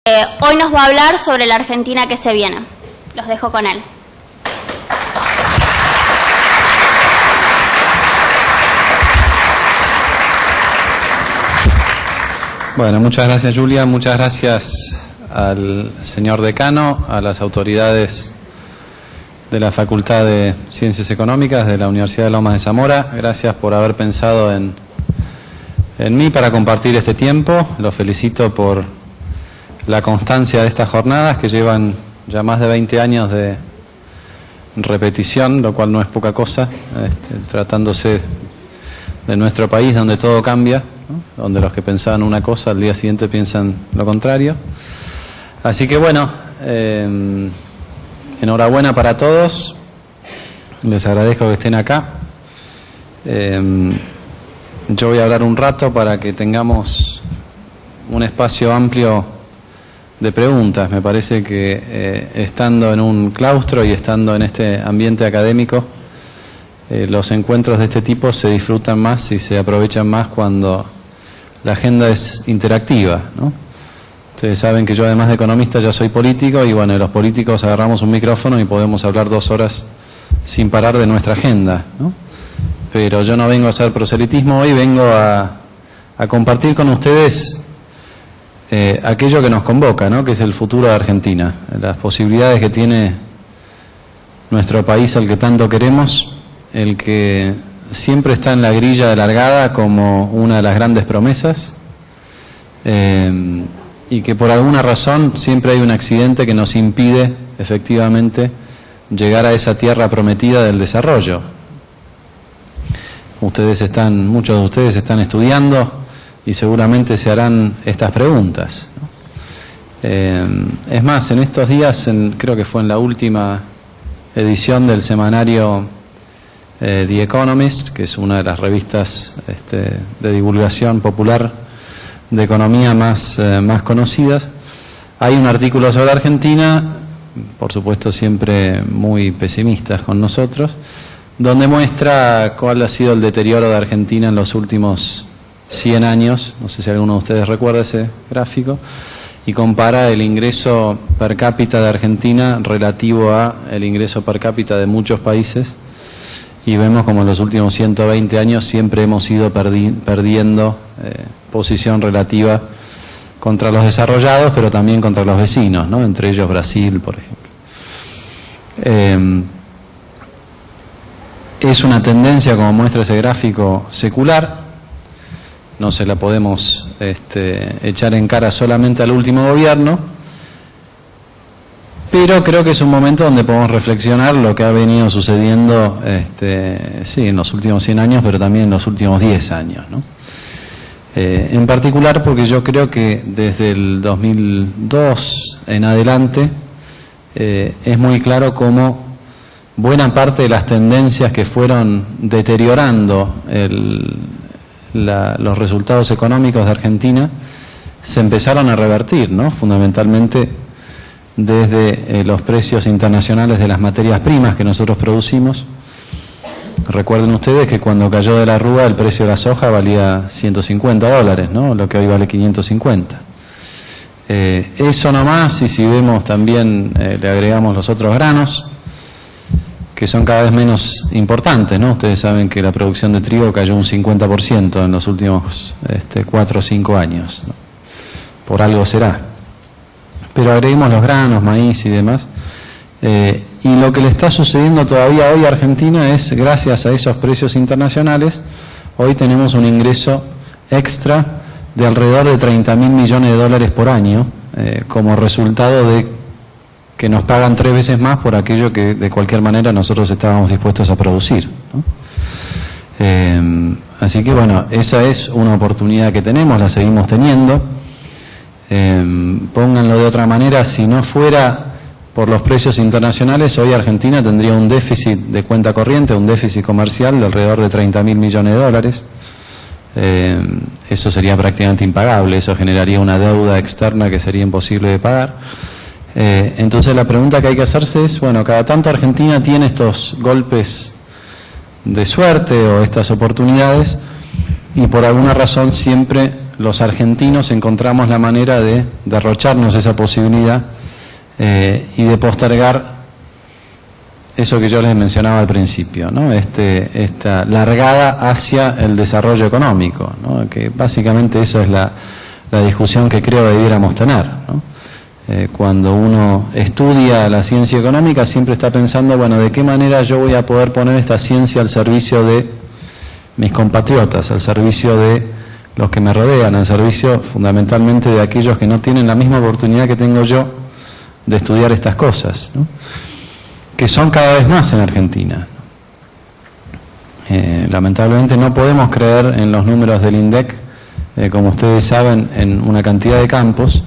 Hoy nos va a hablar sobre la Argentina que se viene. Los dejo con él. Bueno, muchas gracias Julia, muchas gracias al señor decano, a las autoridades de la Facultad de Ciencias Económicas de la Universidad de Lomas de Zamora. Gracias por haber pensado en mí para compartir este tiempo. Los felicito por la constancia de estas jornadas que llevan ya más de 20 años de repetición, lo cual no es poca cosa, tratándose de nuestro país donde todo cambia, ¿no? Donde los que pensaban una cosa al día siguiente piensan lo contrario. Así que bueno, enhorabuena para todos, les agradezco que estén acá. Yo voy a hablar un rato para que tengamos un espacio amplio de preguntas. Me parece que estando en un claustro y estando en este ambiente académico, los encuentros de este tipo se disfrutan más y se aprovechan más cuando la agenda es interactiva, ¿no? Ustedes saben que yo, además de economista, ya soy político y bueno, los políticos agarramos un micrófono y podemos hablar 2 horas sin parar de nuestra agenda, ¿no? Pero yo no vengo a hacer proselitismo hoy, vengo a compartir con ustedes aquello que nos convoca, ¿no? Que es el futuro de Argentina, las posibilidades que tiene nuestro país al que tanto queremos, el que siempre está en la grilla de largada como una de las grandes promesas, y que por alguna razón siempre hay un accidente que nos impide efectivamente llegar a esa tierra prometida del desarrollo. Muchos de ustedes están estudiando y seguramente se harán estas preguntas, ¿no? Es más, en estos días, creo que fue en la última edición del semanario The Economist, que es una de las revistas de divulgación popular de economía más conocidas, hay un artículo sobre Argentina, por supuesto siempre muy pesimistas con nosotros, donde muestra cuál ha sido el deterioro de Argentina en los últimos 100 años, no sé si alguno de ustedes recuerda ese gráfico, y compara el ingreso per cápita de Argentina relativo a el ingreso per cápita de muchos países, y vemos como en los últimos 120 años siempre hemos ido perdiendo posición relativa contra los desarrollados, pero también contra los vecinos, ¿no? Entre ellos Brasil, por ejemplo. Es una tendencia, como muestra ese gráfico, secular. No se la podemos echar en cara solamente al último gobierno, pero creo que es un momento donde podemos reflexionar lo que ha venido sucediendo sí, en los últimos 100 años, pero también en los últimos 10 años, ¿no? En particular porque yo creo que desde el 2002 en adelante es muy claro cómo buena parte de las tendencias que fueron deteriorando los resultados económicos de Argentina se empezaron a revertir, ¿no? Fundamentalmente desde los precios internacionales de las materias primas que nosotros producimos. Recuerden ustedes que cuando cayó de la Rúa el precio de la soja valía $150, ¿no? Lo que hoy vale 550. Eso nomás, y si vemos también, le agregamos los otros granos, que son cada vez menos importantes, ¿no? Ustedes saben que la producción de trigo cayó un 50% en los últimos 4 o 5 años, ¿no? Por algo será. Pero agreguemos los granos, maíz y demás. Y lo que le está sucediendo todavía hoy a Argentina es, gracias a esos precios internacionales, hoy tenemos un ingreso extra de alrededor de $30.000 millones por año, como resultado de que nos pagan 3 veces más por aquello que de cualquier manera nosotros estábamos dispuestos a producir, ¿no? Así que bueno, esa es una oportunidad que tenemos, la seguimos teniendo. Pónganlo de otra manera, si no fuera por los precios internacionales, hoy Argentina tendría un déficit de cuenta corriente, un déficit comercial de alrededor de $30.000 millones. Eso sería prácticamente impagable, eso generaría una deuda externa que sería imposible de pagar. Entonces la pregunta que hay que hacerse es, bueno, cada tanto Argentina tiene estos golpes de suerte o estas oportunidades y por alguna razón siempre los argentinos encontramos la manera de derrocharnos esa posibilidad y de postergar eso que yo les mencionaba al principio, ¿no? Esta largada hacia el desarrollo económico, ¿no? Que básicamente eso es la discusión que creo debiéramos tener, ¿no? Cuando uno estudia la ciencia económica siempre está pensando, bueno, ¿de qué manera yo voy a poder poner esta ciencia al servicio de mis compatriotas, al servicio de los que me rodean, al servicio fundamentalmente de aquellos que no tienen la misma oportunidad que tengo yo de estudiar estas cosas, ¿no? Que son cada vez más en Argentina. Lamentablemente no podemos creer en los números del INDEC, como ustedes saben, en una cantidad de campos.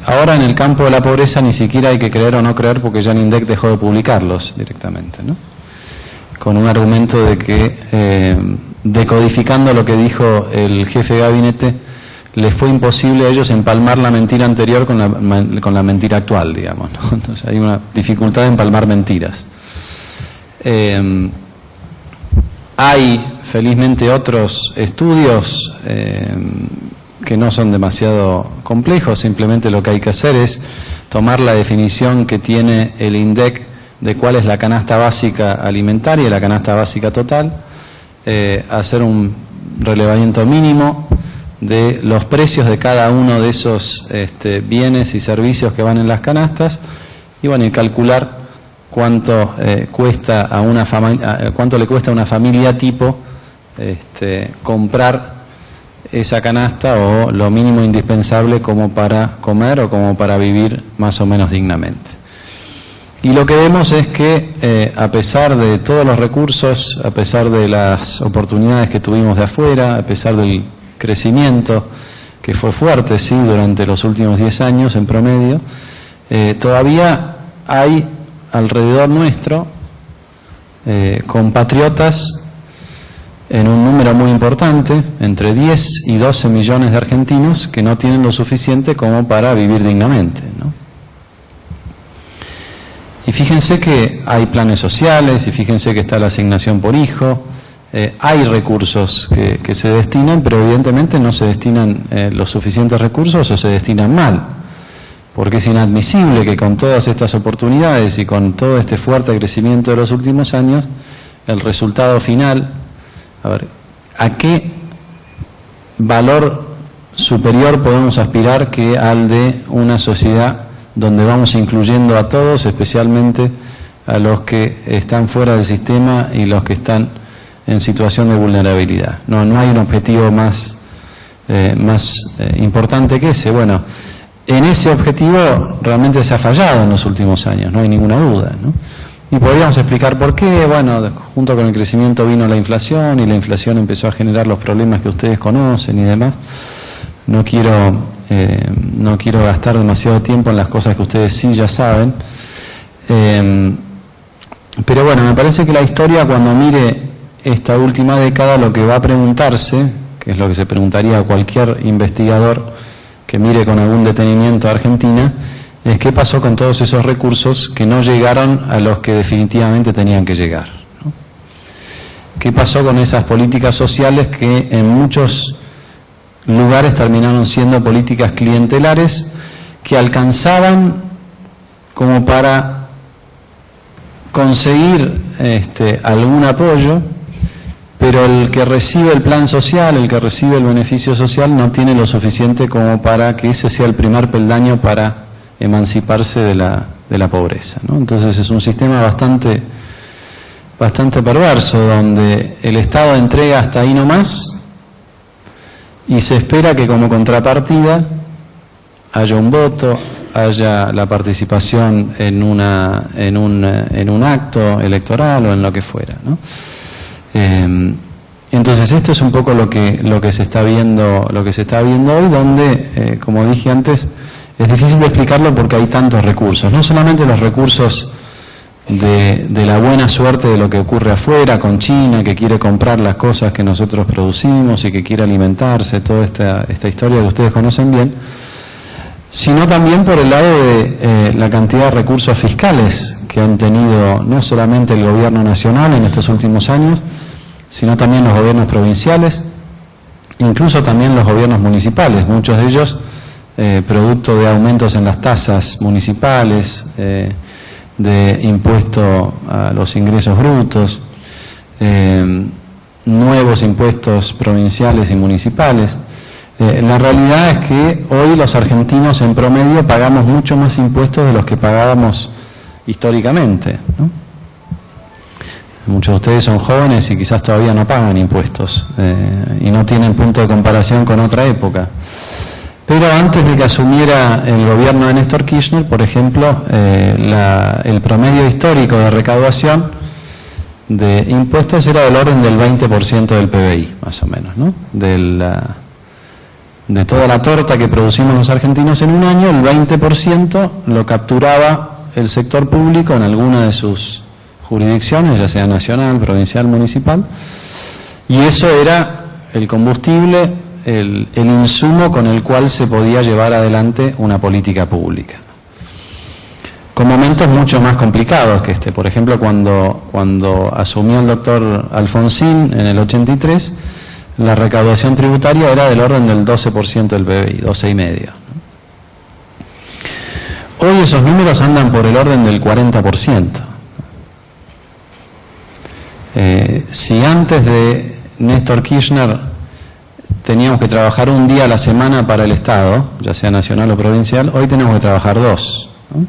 Ahora en el campo de la pobreza ni siquiera hay que creer o no creer porque ya el INDEC dejó de publicarlos directamente, ¿no? Con un argumento de que, decodificando lo que dijo el jefe de gabinete, les fue imposible a ellos empalmar la mentira anterior con la mentira actual, digamos, ¿no? Entonces hay una dificultad de empalmar mentiras. Hay felizmente otros estudios que no son demasiado complejos, simplemente lo que hay que hacer es tomar la definición que tiene el INDEC de cuál es la canasta básica alimentaria y la canasta básica total, hacer un relevamiento mínimo de los precios de cada uno de esos bienes y servicios que van en las canastas y bueno, y calcular cuánto cuesta a una cuánto le cuesta a una familia tipo comprar esa canasta o lo mínimo indispensable como para comer o como para vivir más o menos dignamente. Y lo que vemos es que a pesar de todos los recursos, a pesar de las oportunidades que tuvimos de afuera, a pesar del crecimiento que fue fuerte, sí, durante los últimos 10 años en promedio, todavía hay alrededor nuestro compatriotas en un número muy importante, entre 10 y 12 millones de argentinos que no tienen lo suficiente como para vivir dignamente, ¿no? Y fíjense que hay planes sociales, y fíjense que está la asignación por hijo, hay recursos que se destinan, pero evidentemente no se destinan los suficientes recursos o se destinan mal, porque es inadmisible que con todas estas oportunidades y con todo este fuerte crecimiento de los últimos años, el resultado final, a ver, ¿a qué valor superior podemos aspirar que al de una sociedad donde vamos incluyendo a todos, especialmente a los que están fuera del sistema y los que están en situación de vulnerabilidad? No hay un objetivo más importante que ese. Bueno, en ese objetivo realmente se ha fallado en los últimos años, no hay ninguna duda, ¿no? Y podríamos explicar por qué. Bueno, junto con el crecimiento vino la inflación y la inflación empezó a generar los problemas que ustedes conocen y demás. No quiero gastar demasiado tiempo en las cosas que ustedes sí ya saben. Pero bueno, me parece que la historia, cuando mire esta última década, lo que va a preguntarse, que es lo que se preguntaría a cualquier investigador que mire con algún detenimiento a Argentina, es qué pasó con todos esos recursos que no llegaron a los que definitivamente tenían que llegar, ¿no? ¿Qué pasó con esas políticas sociales que en muchos lugares terminaron siendo políticas clientelares que alcanzaban como para conseguir algún apoyo, pero el que recibe el plan social, el que recibe el beneficio social, no tiene lo suficiente como para que ese sea el primer peldaño para emanciparse de la pobreza, ¿no? Entonces es un sistema bastante perverso, donde el Estado entrega hasta ahí nomás y se espera que como contrapartida haya un voto, haya la participación en un acto electoral o en lo que fuera, ¿no? Entonces esto es un poco lo que se está viendo hoy, donde como dije antes, es difícil de explicarlo porque hay tantos recursos, no solamente los recursos de la buena suerte de lo que ocurre afuera con China, que quiere comprar las cosas que nosotros producimos y que quiere alimentarse, toda esta historia que ustedes conocen bien, sino también por el lado de la cantidad de recursos fiscales que han tenido no solamente el gobierno nacional en estos últimos años, sino también los gobiernos provinciales incluso también los gobiernos municipales, muchos de ellos producto de aumentos en las tasas municipales, de impuesto a los ingresos brutos, nuevos impuestos provinciales y municipales. La realidad es que hoy los argentinos en promedio pagamos mucho más impuestos de los que pagábamos históricamente, ¿no? Muchos de ustedes son jóvenes y quizás todavía no pagan impuestos y no tienen punto de comparación con otra época. Pero antes de que asumiera el gobierno de Néstor Kirchner, por ejemplo, el promedio histórico de recaudación de impuestos era del orden del 20% del PBI, más o menos, ¿no? De toda la torta que producimos los argentinos en un año, el 20% lo capturaba el sector público en alguna de sus jurisdicciones, ya sea nacional, provincial, municipal, y eso era el combustible, el insumo con el cual se podía llevar adelante una política pública. Con momentos mucho más complicados que este. Por ejemplo, cuando asumió el doctor Alfonsín en el 83, la recaudación tributaria era del orden del 12% del PBI, 12,5%. Hoy esos números andan por el orden del 40%. Si antes de Néstor Kirchner teníamos que trabajar un día a la semana para el Estado, ya sea nacional o provincial, hoy tenemos que trabajar 2, ¿no?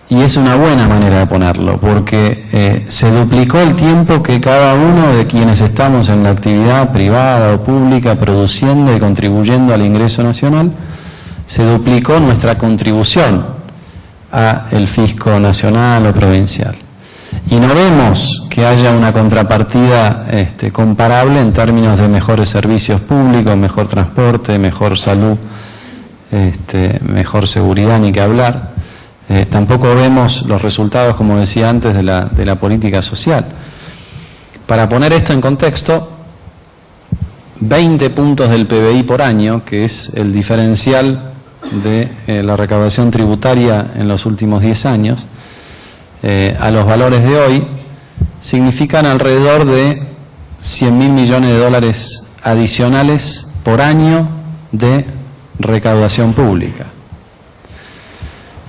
Y es una buena manera de ponerlo, porque se duplicó el tiempo que cada uno de quienes estamos en la actividad privada o pública produciendo y contribuyendo al ingreso nacional, se duplicó nuestra contribución al fisco nacional o provincial. Y no vemos que haya una contrapartida comparable en términos de mejores servicios públicos, mejor transporte, mejor salud, mejor seguridad, ni que hablar. Tampoco vemos los resultados, como decía antes, de la política social. Para poner esto en contexto, 20 puntos del PBI por año, que es el diferencial de la recaudación tributaria en los últimos 10 años, a los valores de hoy, significan alrededor de 100.000 millones de dólares adicionales por año de recaudación pública.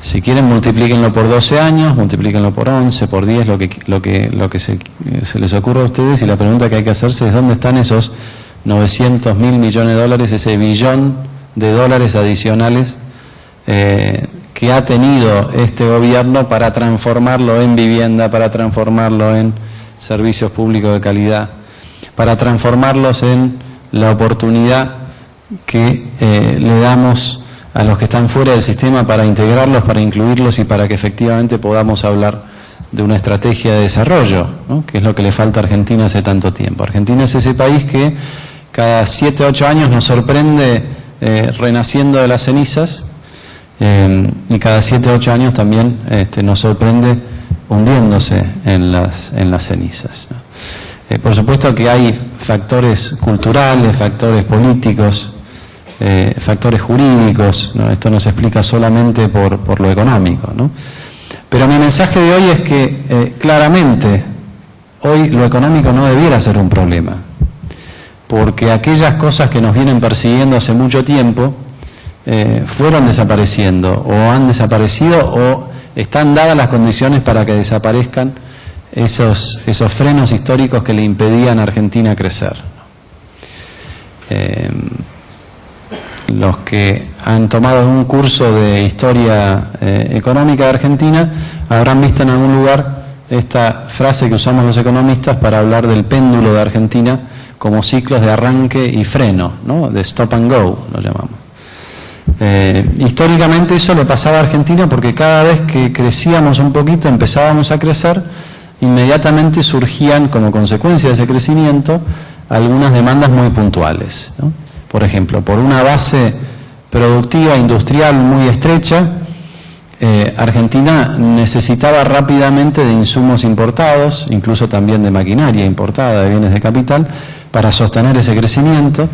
Si quieren, multiplíquenlo por 12 años, multiplíquenlo por 11, por 10, lo que se les ocurra a ustedes, y la pregunta que hay que hacerse es dónde están esos 900.000 millones de dólares, ese billón de dólares adicionales que ha tenido este gobierno para transformarlo en vivienda, para transformarlo en servicios públicos de calidad, para transformarlos en la oportunidad que le damos a los que están fuera del sistema para integrarlos, para incluirlos y para que efectivamente podamos hablar de una estrategia de desarrollo, ¿no? Que es lo que le falta a Argentina hace tanto tiempo. Argentina es ese país que cada 7 o 8 años nos sorprende renaciendo de las cenizas, y cada 7 o 8 años también nos sorprende hundiéndose en las cenizas, ¿no? Por supuesto que hay factores culturales, factores políticos, factores jurídicos, ¿no? Esto no se explica solamente por lo económico, ¿no? Pero mi mensaje de hoy es que claramente hoy lo económico no debiera ser un problema, porque aquellas cosas que nos vienen persiguiendo hace mucho tiempo fueron desapareciendo o han desaparecido o están dadas las condiciones para que desaparezcan esos frenos históricos que le impedían a Argentina crecer. Los que han tomado un curso de historia económica de Argentina habrán visto en algún lugar esta frase que usamos los economistas para hablar del péndulo de Argentina como ciclos de arranque y freno, ¿no? De stop and go, lo llamamos. Históricamente eso le pasaba a Argentina porque cada vez que crecíamos un poquito, empezábamos a crecer, inmediatamente surgían como consecuencia de ese crecimiento algunas demandas muy puntuales, ¿no? Por ejemplo, por una base productiva industrial muy estrecha, Argentina necesitaba rápidamente de insumos importados, incluso también de maquinaria importada, de bienes de capital, para sostener ese crecimiento.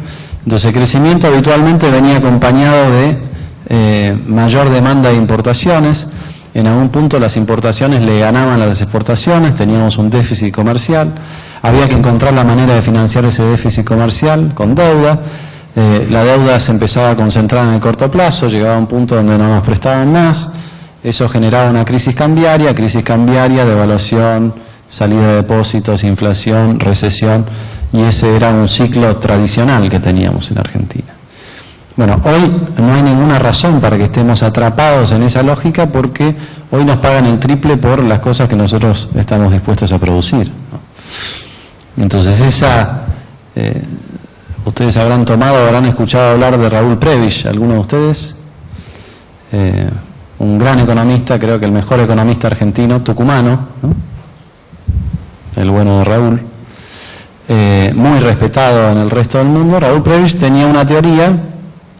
Entonces el crecimiento habitualmente venía acompañado de mayor demanda de importaciones. En algún punto las importaciones le ganaban a las exportaciones, teníamos un déficit comercial. había que encontrar la manera de financiar ese déficit comercial con deuda. La deuda se empezaba a concentrar en el corto plazo, llegaba a un punto donde no nos prestaban más, eso generaba una crisis cambiaria, devaluación, salida de depósitos, inflación, recesión, y ese era un ciclo tradicional que teníamos en Argentina. Bueno, hoy no hay ninguna razón para que estemos atrapados en esa lógica, porque hoy nos pagan el triple por las cosas que nosotros estamos dispuestos a producir, ¿no? Entonces ustedes habrán escuchado hablar de Raúl Prebisch, ¿alguno de ustedes? Un gran economista, creo que el mejor economista argentino, tucumano, ¿no? El bueno de Raúl, muy respetado en el resto del mundo. Raúl Prebisch tenía una teoría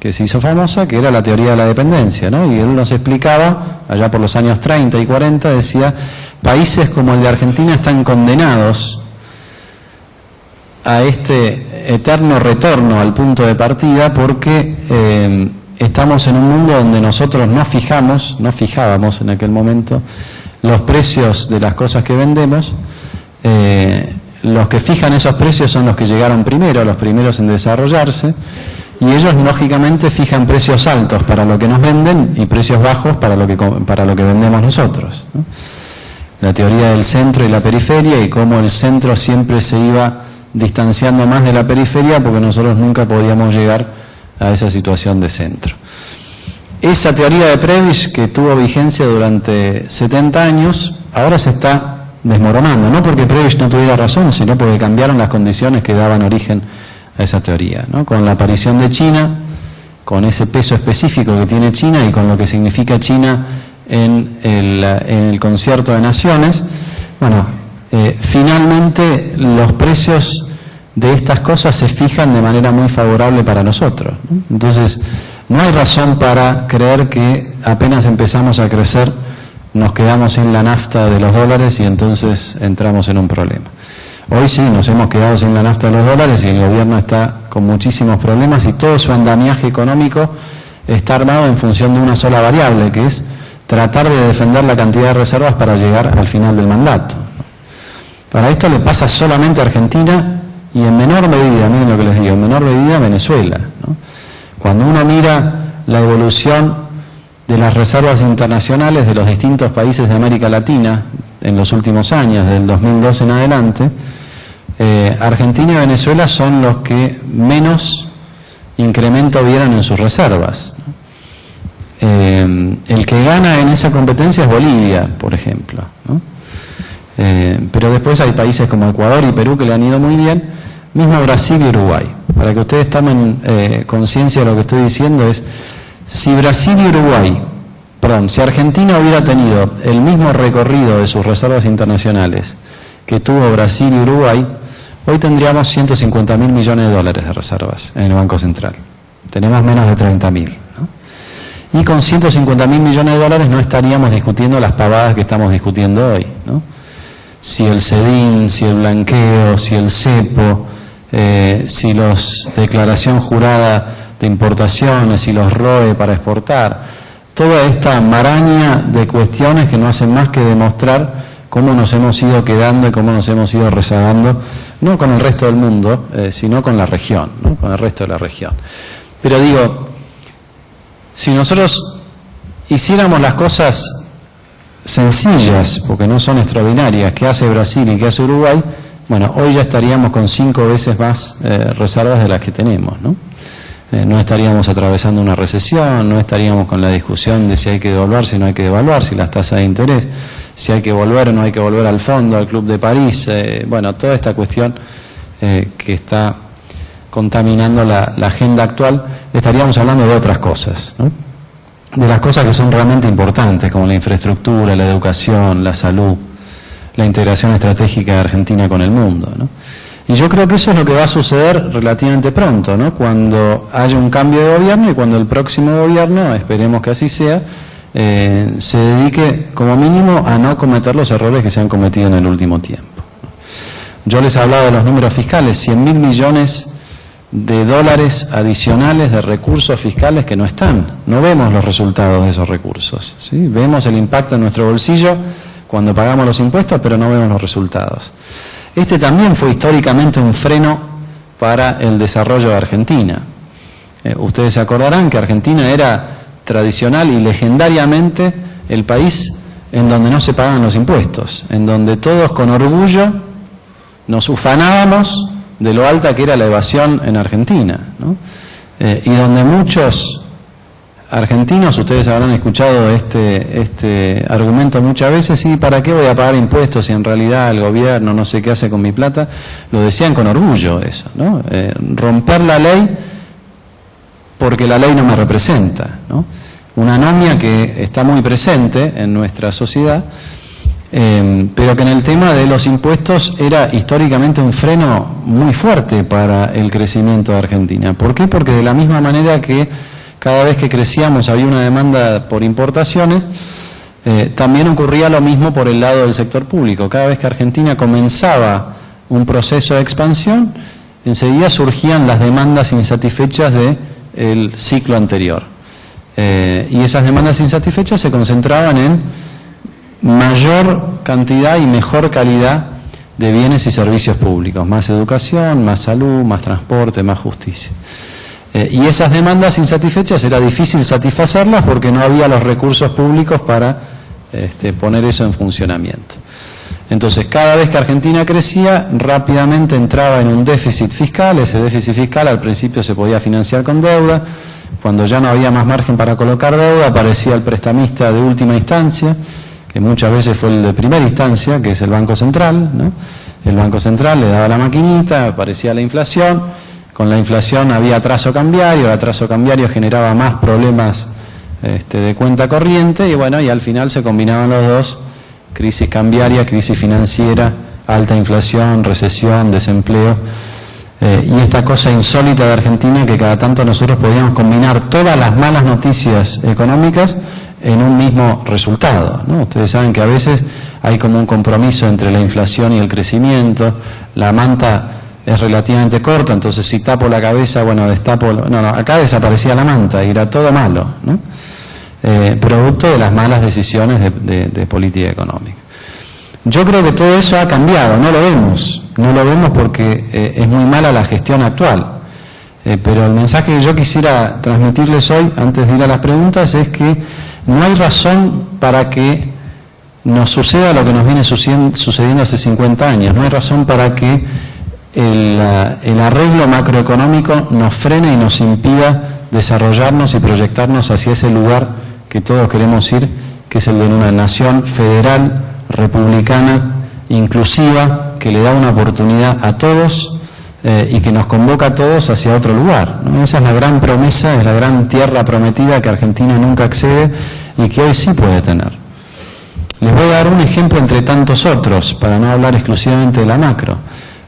que se hizo famosa, que era la teoría de la dependencia, ¿no? Y él nos explicaba, allá por los años 30 y 40, decía, países como el de Argentina están condenados a este eterno retorno al punto de partida, porque estamos en un mundo donde nosotros no fijábamos en aquel momento los precios de las cosas que vendemos. Los que fijan esos precios son los que llegaron primero, los primeros en desarrollarse, y ellos lógicamente fijan precios altos para lo que nos venden y precios bajos para lo que vendemos nosotros, ¿no? La teoría del centro y la periferia, y cómo el centro siempre se iba distanciando más de la periferia porque nosotros nunca podíamos llegar a esa situación de centro. Esa teoría de Prebisch, que tuvo vigencia durante 70 años, ahora se está desmoronando, no porque Prebisch no tuviera razón, sino porque cambiaron las condiciones que daban origen a esa teoría, ¿no? Con la aparición de China, con ese peso específico que tiene China y con lo que significa China en el concierto de naciones, bueno, finalmente los precios de estas cosas se fijan de manera muy favorable para nosotros, ¿no? Entonces, no hay razón para creer que apenas empezamos a crecer nos quedamos en la nafta de los dólares y entonces entramos en un problema. Hoy sí, nos hemos quedado sin la nafta de los dólares y el gobierno está con muchísimos problemas y todo su andamiaje económico está armado en función de una sola variable, que es tratar de defender la cantidad de reservas para llegar al final del mandato. Para esto le pasa solamente a Argentina y en menor medida, miren lo que les digo, en menor medida a Venezuela, ¿no? Cuando uno mira la evolución de las reservas internacionales de los distintos países de América Latina en los últimos años, del 2002 en adelante, Argentina y Venezuela son los que menos incremento vieron en sus reservas. El que gana en esa competencia es Bolivia, por ejemplo, ¿no? Pero después hay países como Ecuador y Perú que le han ido muy bien, mismo Brasil y Uruguay. Para que ustedes tomen conciencia de lo que estoy diciendo es, si Argentina hubiera tenido el mismo recorrido de sus reservas internacionales que tuvo Brasil y Uruguay, hoy tendríamos 150.000 millones de dólares de reservas en el Banco Central. Tenemos menos de 30.000, ¿no? Y con 150.000 millones de dólares no estaríamos discutiendo las pavadas que estamos discutiendo hoy, ¿no? Si el SEDIN, si el blanqueo, si el cepo, si los declaración jurada de importaciones, si los ROE para exportar, toda esta maraña de cuestiones que no hacen más que demostrar cómo nos hemos ido quedando y cómo nos hemos ido rezagando, no con el resto del mundo, sino con la región, ¿no? Con el resto de la región. Pero digo, si nosotros hiciéramos las cosas sencillas, porque no son extraordinarias, que hace Brasil y que hace Uruguay, bueno, hoy ya estaríamos con 5 veces más reservas de las que tenemos, ¿no? No estaríamos atravesando una recesión, no estaríamos con la discusión de si hay que devaluar, si no hay que devaluar, si las tasas de interés, si hay que volver o no hay que volver al fondo, al Club de París, bueno, toda esta cuestión que está contaminando la agenda actual, estaríamos hablando de otras cosas, ¿no? De las cosas que son realmente importantes, como la infraestructura, la educación, la salud, la integración estratégica de Argentina con el mundo, ¿no? Y yo creo que eso es lo que va a suceder relativamente pronto, ¿no? Cuando haya un cambio de gobierno y cuando el próximo gobierno, esperemos que así sea, se dedique como mínimo a no cometer los errores que se han cometido en el último tiempo. Yo les he hablado de los números fiscales, 100.000 millones de dólares adicionales de recursos fiscales que no están. No vemos los resultados de esos recursos, ¿sí? Vemos el impacto en nuestro bolsillo cuando pagamos los impuestos, pero no vemos los resultados. Este también fue históricamente un freno para el desarrollo de Argentina. Ustedes se acordarán que Argentina era tradicional y legendariamente el país en donde no se pagan los impuestos, en donde todos con orgullo nos ufanábamos de lo alta que era la evasión en Argentina, ¿no? Y donde muchos argentinos, ustedes habrán escuchado este argumento muchas veces, ¿y para qué voy a pagar impuestos si en realidad el gobierno no sé qué hace con mi plata? Lo decían con orgullo eso, ¿no? Romper la ley porque la ley no me representa, ¿no? Una anomia que está muy presente en nuestra sociedad, pero que en el tema de los impuestos era históricamente un freno muy fuerte para el crecimiento de Argentina. ¿Por qué? Porque de la misma manera que cada vez que crecíamos había una demanda por importaciones, también ocurría lo mismo por el lado del sector público. Cada vez que Argentina comenzaba un proceso de expansión, enseguida surgían las demandas insatisfechas del ciclo anterior. Y esas demandas insatisfechas se concentraban en mayor cantidad y mejor calidad de bienes y servicios públicos, más educación, más salud, más transporte, más justicia. Y esas demandas insatisfechas era difícil satisfacerlas porque no había los recursos públicos para poner eso en funcionamiento. Entonces, cada vez que Argentina crecía, rápidamente entraba en un déficit fiscal. Ese déficit fiscal al principio se podía financiar con deuda. Cuando ya no había más margen para colocar deuda, aparecía el prestamista de última instancia, que muchas veces fue el de primera instancia, que es el Banco Central, ¿no? El Banco Central le daba la maquinita, aparecía la inflación. Con la inflación había atraso cambiario, el atraso cambiario generaba más problemas de cuenta corriente y bueno, y al final se combinaban los dos, crisis cambiaria, crisis financiera, alta inflación, recesión, desempleo, y esta cosa insólita de Argentina que cada tanto nosotros podíamos combinar todas las malas noticias económicas en un mismo resultado, ¿no? Ustedes saben que a veces hay como un compromiso entre la inflación y el crecimiento, la manta es relativamente corta, entonces si tapo la cabeza, bueno, destapo... No, acá desaparecía la manta y era todo malo, ¿no? Producto de las malas decisiones de política económica. Yo creo que todo eso ha cambiado, no lo vemos porque es muy mala la gestión actual. Pero el mensaje que yo quisiera transmitirles hoy, antes de ir a las preguntas, es que no hay razón para que nos suceda lo que nos viene sucediendo hace 50 años, no hay razón para que el arreglo macroeconómico nos frene y nos impida desarrollarnos y proyectarnos hacia ese lugar que todos queremos ir, que es el de una nación federal, republicana, inclusiva, que le da una oportunidad a todos y que nos convoca a todos hacia otro lugar, ¿no? Esa es la gran promesa, es la gran tierra prometida que Argentina nunca accede y que hoy sí puede tener. Les voy a dar un ejemplo entre tantos otros, para no hablar exclusivamente de la macro.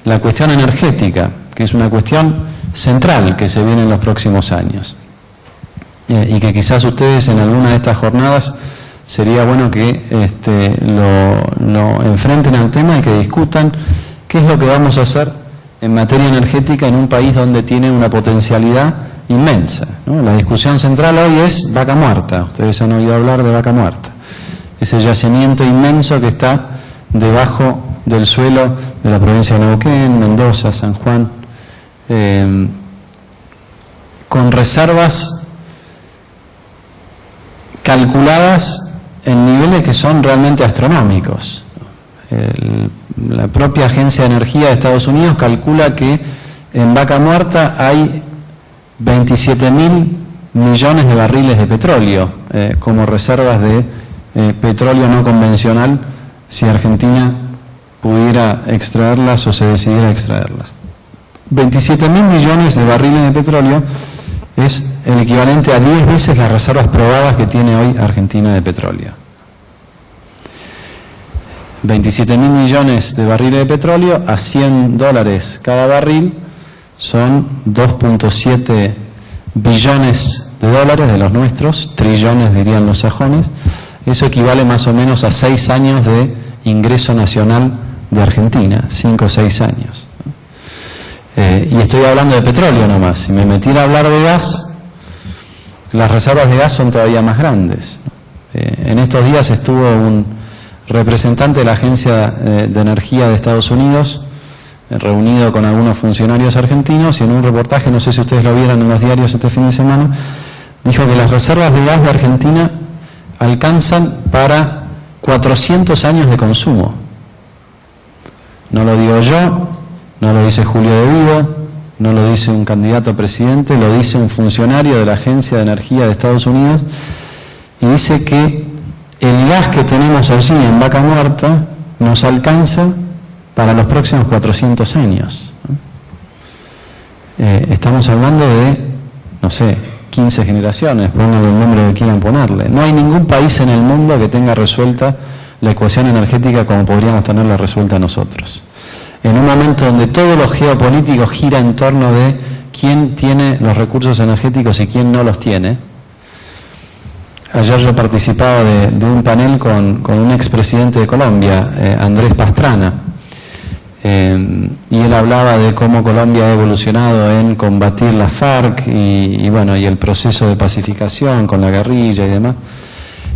La cuestión energética, que es una cuestión central que se viene en los próximos años. Y que quizás ustedes en alguna de estas jornadas sería bueno que lo enfrenten al tema y que discutan qué es lo que vamos a hacer en materia energética en un país donde tiene una potencialidad inmensa, ¿no? La discusión central hoy es Vaca Muerta. Ustedes han oído hablar de Vaca Muerta. Ese yacimiento inmenso que está debajo del suelo de la provincia de Neuquén, Mendoza, San Juan, con reservas calculadas en niveles que son realmente astronómicos. La propia Agencia de Energía de Estados Unidos calcula que en Vaca Muerta hay 27.000 millones de barriles de petróleo como reservas de petróleo no convencional si Argentina pudiera extraerlas o se decidiera extraerlas. 27.000 millones de barriles de petróleo es el equivalente a 10 veces las reservas probadas que tiene hoy Argentina de petróleo. 27.000 millones de barriles de petróleo a $100 cada barril son 2.7 billones de dólares de los nuestros, trillones dirían los sajones. Eso equivale más o menos a 6 años de ingreso nacional de Argentina, 5 o 6 años. Y estoy hablando de petróleo nomás. Si me metiera a hablar de gas, las reservas de gas son todavía más grandes. En estos días estuvo un representante de la Agencia de Energía de Estados Unidos reunido con algunos funcionarios argentinos y en un reportaje, no sé si ustedes lo vieron en los diarios este fin de semana, dijo que las reservas de gas de Argentina alcanzan para 400 años de consumo. No lo digo yo, no lo dice Julio De Vido, no lo dice un candidato a presidente, lo dice un funcionario de la Agencia de Energía de Estados Unidos, y dice que el gas que tenemos allí en Vaca Muerta nos alcanza para los próximos 400 años. Estamos hablando de, no sé, 15 generaciones, pónganle el nombre que quieran ponerle. No hay ningún país en el mundo que tenga resuelta la ecuación energética como podríamos tenerla resuelta nosotros. En un momento donde todo lo geopolítico gira en torno de quién tiene los recursos energéticos y quién no los tiene. Ayer yo participaba de un panel con un expresidente de Colombia, Andrés Pastrana, y él hablaba de cómo Colombia ha evolucionado en combatir la FARC y el proceso de pacificación con la guerrilla y demás.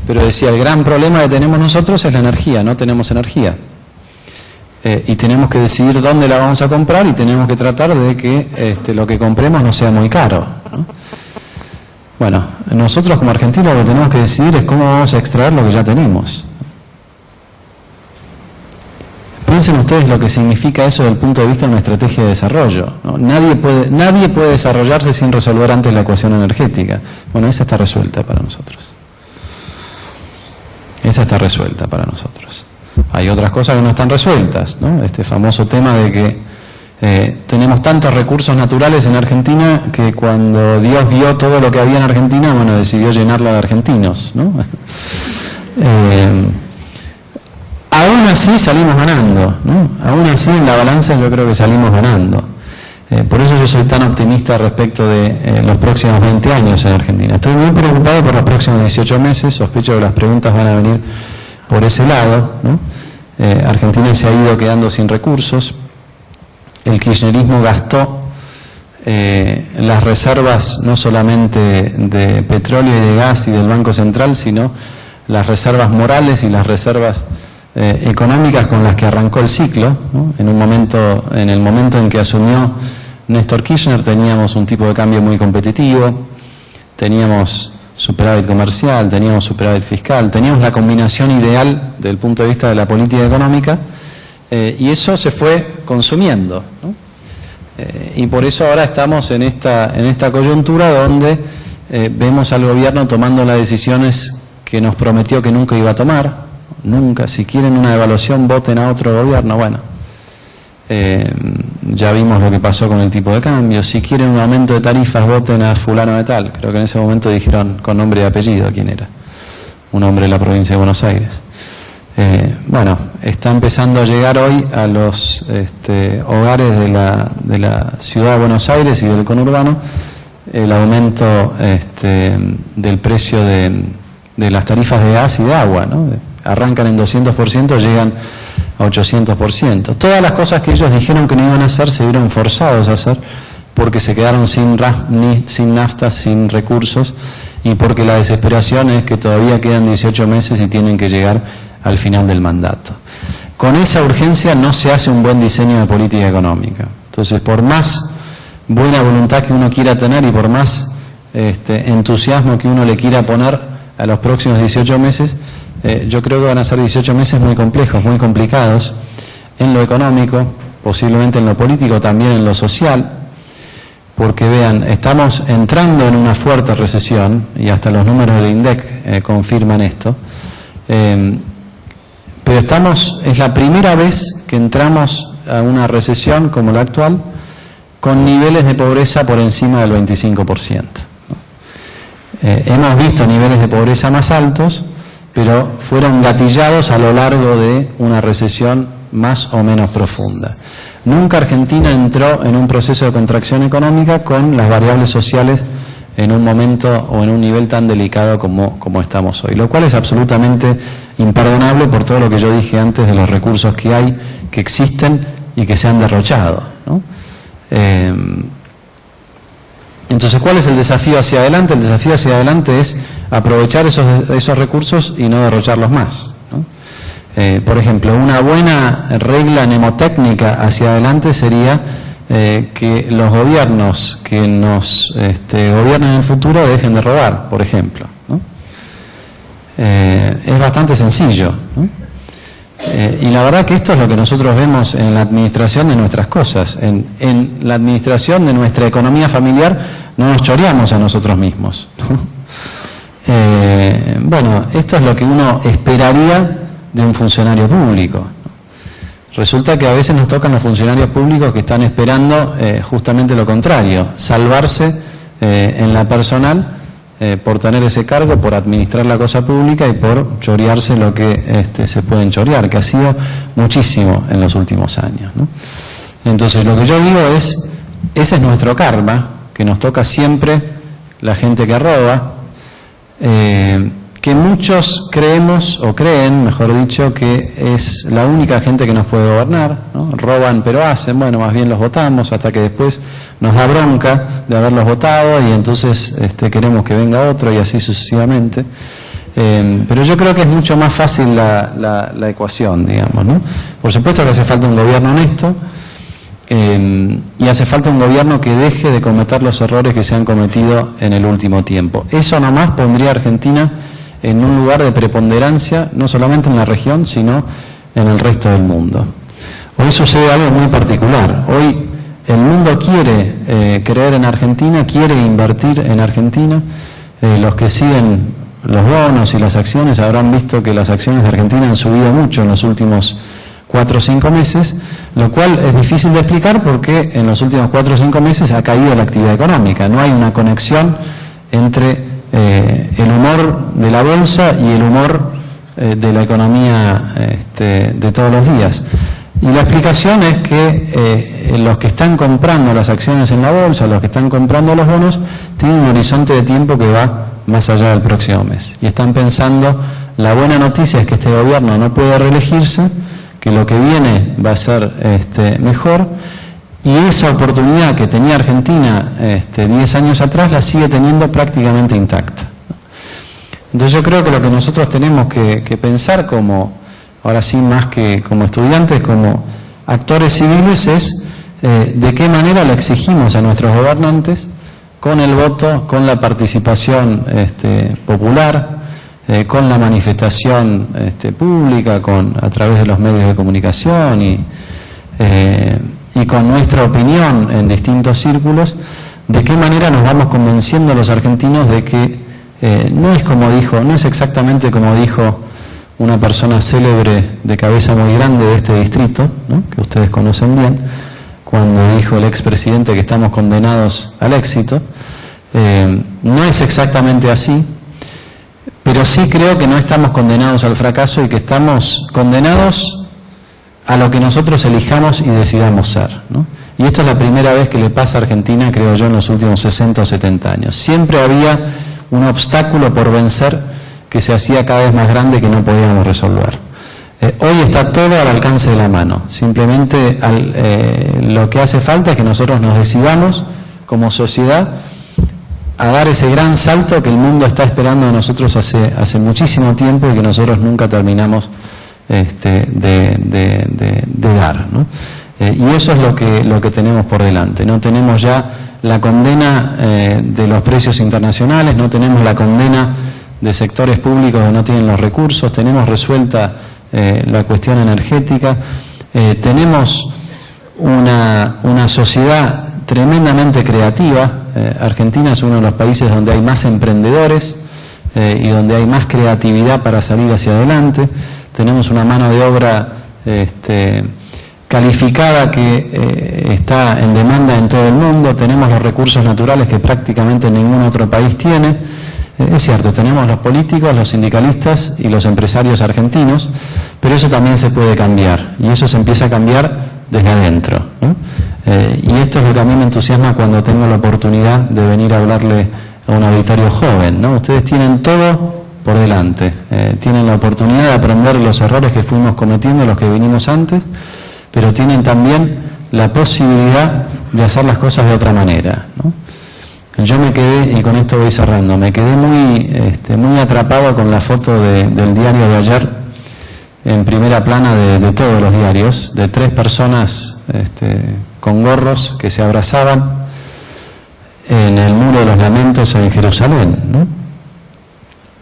Pero decía, el gran problema que tenemos nosotros es la energía, no tenemos energía. Y tenemos que decidir dónde la vamos a comprar y tenemos que tratar de que lo que compremos no sea muy caro, ¿no? Bueno, nosotros como argentinos lo que tenemos que decidir es cómo vamos a extraer lo que ya tenemos. Piensen ustedes lo que significa eso desde el punto de vista de una estrategia de desarrollo, ¿no? Nadie puede desarrollarse sin resolver antes la ecuación energética. Bueno, esa está resuelta para nosotros. Esa está resuelta para nosotros. Hay otras cosas que no están resueltas, ¿no? Este famoso tema de que tenemos tantos recursos naturales en Argentina que cuando Dios vio todo lo que había en Argentina, decidió llenarla de argentinos, ¿no? Aún así salimos ganando, ¿no? Aún así en la balanza yo creo que salimos ganando. Por eso yo soy tan optimista respecto de los próximos 20 años en Argentina. Estoy muy preocupado por los próximos 18 meses, sospecho que las preguntas van a venir por ese lado, ¿no? Argentina se ha ido quedando sin recursos. El kirchnerismo gastó las reservas no solamente de petróleo y de gas y del Banco Central, sino las reservas morales y las reservas económicas con las que arrancó el ciclo, ¿no? En el momento en que asumió Néstor Kirchner teníamos un tipo de cambio muy competitivo, teníamos superávit comercial, teníamos superávit fiscal, teníamos la combinación ideal desde el punto de vista de la política económica, y eso se fue consumiendo, ¿no? Y por eso ahora estamos en esta coyuntura donde vemos al gobierno tomando las decisiones que nos prometió que nunca iba a tomar. Nunca, si quieren una devaluación, voten a otro gobierno. Bueno, ya vimos lo que pasó con el tipo de cambio. Si quieren un aumento de tarifas, voten a fulano de tal. Creo que en ese momento dijeron con nombre y apellido quién era, un hombre de la provincia de Buenos Aires. Está empezando a llegar hoy a los hogares de la ciudad de Buenos Aires y del conurbano el aumento del precio de las tarifas de gas y de agua, ¿no? Arrancan en 200%, llegan a 800%. Todas las cosas que ellos dijeron que no iban a hacer se vieron forzados a hacer porque se quedaron sin naftas, sin recursos, y porque la desesperación es que todavía quedan 18 meses y tienen que llegar al final del mandato. Con esa urgencia no se hace un buen diseño de política económica. Entonces, por más buena voluntad que uno quiera tener y por más entusiasmo que uno le quiera poner a los próximos 18 meses, yo creo que van a ser 18 meses muy complejos, muy complicados, en lo económico, posiblemente en lo político, también en lo social, porque vean, estamos entrando en una fuerte recesión, y hasta los números del INDEC confirman esto, pero es la primera vez que entramos a una recesión como la actual, con niveles de pobreza por encima del 25%. Hemos visto niveles de pobreza más altos, pero fueron gatillados a lo largo de una recesión más o menos profunda. Nunca Argentina entró en un proceso de contracción económica con las variables sociales en un momento o en un nivel tan delicado como estamos hoy, lo cual es absolutamente imperdonable por todo lo que yo dije antes de los recursos que hay, que existen y que se han derrochado, ¿no? Entonces, ¿cuál es el desafío hacia adelante? El desafío hacia adelante es aprovechar esos recursos y no derrocharlos más, ¿no? Por ejemplo, una buena regla mnemotécnica hacia adelante sería que los gobiernos que nos gobiernen en el futuro dejen de robar, por ejemplo, ¿no? Es bastante sencillo, ¿no? Y la verdad que esto es lo que nosotros vemos en la administración de nuestras cosas. En la administración de nuestra economía familiar no nos choreamos a nosotros mismos, ¿no? Bueno, esto es lo que uno esperaría de un funcionario público, ¿no? Resulta que a veces nos tocan los funcionarios públicos que están esperando justamente lo contrario, salvarse en la personal por tener ese cargo, por administrar la cosa pública y por chorearse lo que se pueden chorear, que ha sido muchísimo en los últimos años, ¿no? Entonces lo que yo digo es, ese es nuestro karma, que nos toca siempre la gente que roba, que muchos creemos, o creen, mejor dicho, que es la única gente que nos puede gobernar, ¿no? Roban pero hacen, bueno, más bien los votamos hasta que después nos da bronca de haberlos votado y entonces queremos que venga otro y así sucesivamente. Pero yo creo que es mucho más fácil la ecuación, digamos, ¿no? Por supuesto que hace falta un gobierno honesto y hace falta un gobierno que deje de cometer los errores que se han cometido en el último tiempo. Eso nomás pondría a Argentina en un lugar de preponderancia, no solamente en la región, sino en el resto del mundo. Hoy sucede algo muy particular. Hoy el mundo quiere creer en Argentina, quiere invertir en Argentina. Los que siguen los bonos y las acciones habrán visto que las acciones de Argentina han subido mucho en los últimos 4 o 5 meses, lo cual es difícil de explicar porque en los últimos 4 o 5 meses ha caído la actividad económica. No hay una conexión entre el humor de la bolsa y el humor de la economía de todos los días. Y la explicación es que los que están comprando las acciones en la bolsa, los que están comprando los bonos, tienen un horizonte de tiempo que va más allá del próximo mes. Y están pensando, la buena noticia es que este gobierno no puede reelegirse, que lo que viene va a ser mejor, y esa oportunidad que tenía Argentina 10 años atrás la sigue teniendo prácticamente intacta. Entonces yo creo que lo que nosotros tenemos que pensar como, ahora sí más que como estudiantes, como actores civiles, es de qué manera le exigimos a nuestros gobernantes, con el voto, con la participación popular, con la manifestación pública, a través de los medios de comunicación y con nuestra opinión en distintos círculos, de qué manera nos vamos convenciendo a los argentinos de que no es exactamente como dijo una persona célebre de cabeza muy grande de este distrito, ¿no?, que ustedes conocen bien, cuando dijo el expresidente que estamos condenados al éxito. No es exactamente así, pero sí creo que no estamos condenados al fracaso y que estamos condenados a lo que nosotros elijamos y decidamos ser, ¿no? Y esto es la primera vez que le pasa a Argentina, creo yo, en los últimos 60 o 70 años. Siempre había un obstáculo por vencer que se hacía cada vez más grande y que no podíamos resolver. Hoy está todo al alcance de la mano. Simplemente lo que hace falta es que nosotros nos decidamos como sociedad a dar ese gran salto que el mundo está esperando de nosotros hace muchísimo tiempo y que nosotros nunca terminamos de dar, ¿no? Y eso es lo que tenemos por delante. No tenemos ya la condena de los precios internacionales, no tenemos la condena de sectores públicos que no tienen los recursos, tenemos resuelta la cuestión energética, tenemos una sociedad tremendamente creativa. Argentina es uno de los países donde hay más emprendedores y donde hay más creatividad para salir hacia adelante. Tenemos una mano de obra calificada que está en demanda en todo el mundo. Tenemos los recursos naturales que prácticamente ningún otro país tiene. Es cierto, tenemos los políticos, los sindicalistas y los empresarios argentinos, pero eso también se puede cambiar, y eso se empieza a cambiar desde adentro, ¿no? Y esto es lo que a mí me entusiasma cuando tengo la oportunidad de venir a hablarle a un auditorio joven, ¿no? Ustedes tienen todo por delante, tienen la oportunidad de aprender los errores que fuimos cometiendo, los que vinimos antes, pero tienen también la posibilidad de hacer las cosas de otra manera, ¿no? Yo me quedé, y con esto voy cerrando, me quedé muy atrapado con la foto del diario de ayer en primera plana de todos los diarios, de 3 personas con gorros que se abrazaban en el Muro de los Lamentos en Jerusalén, ¿no?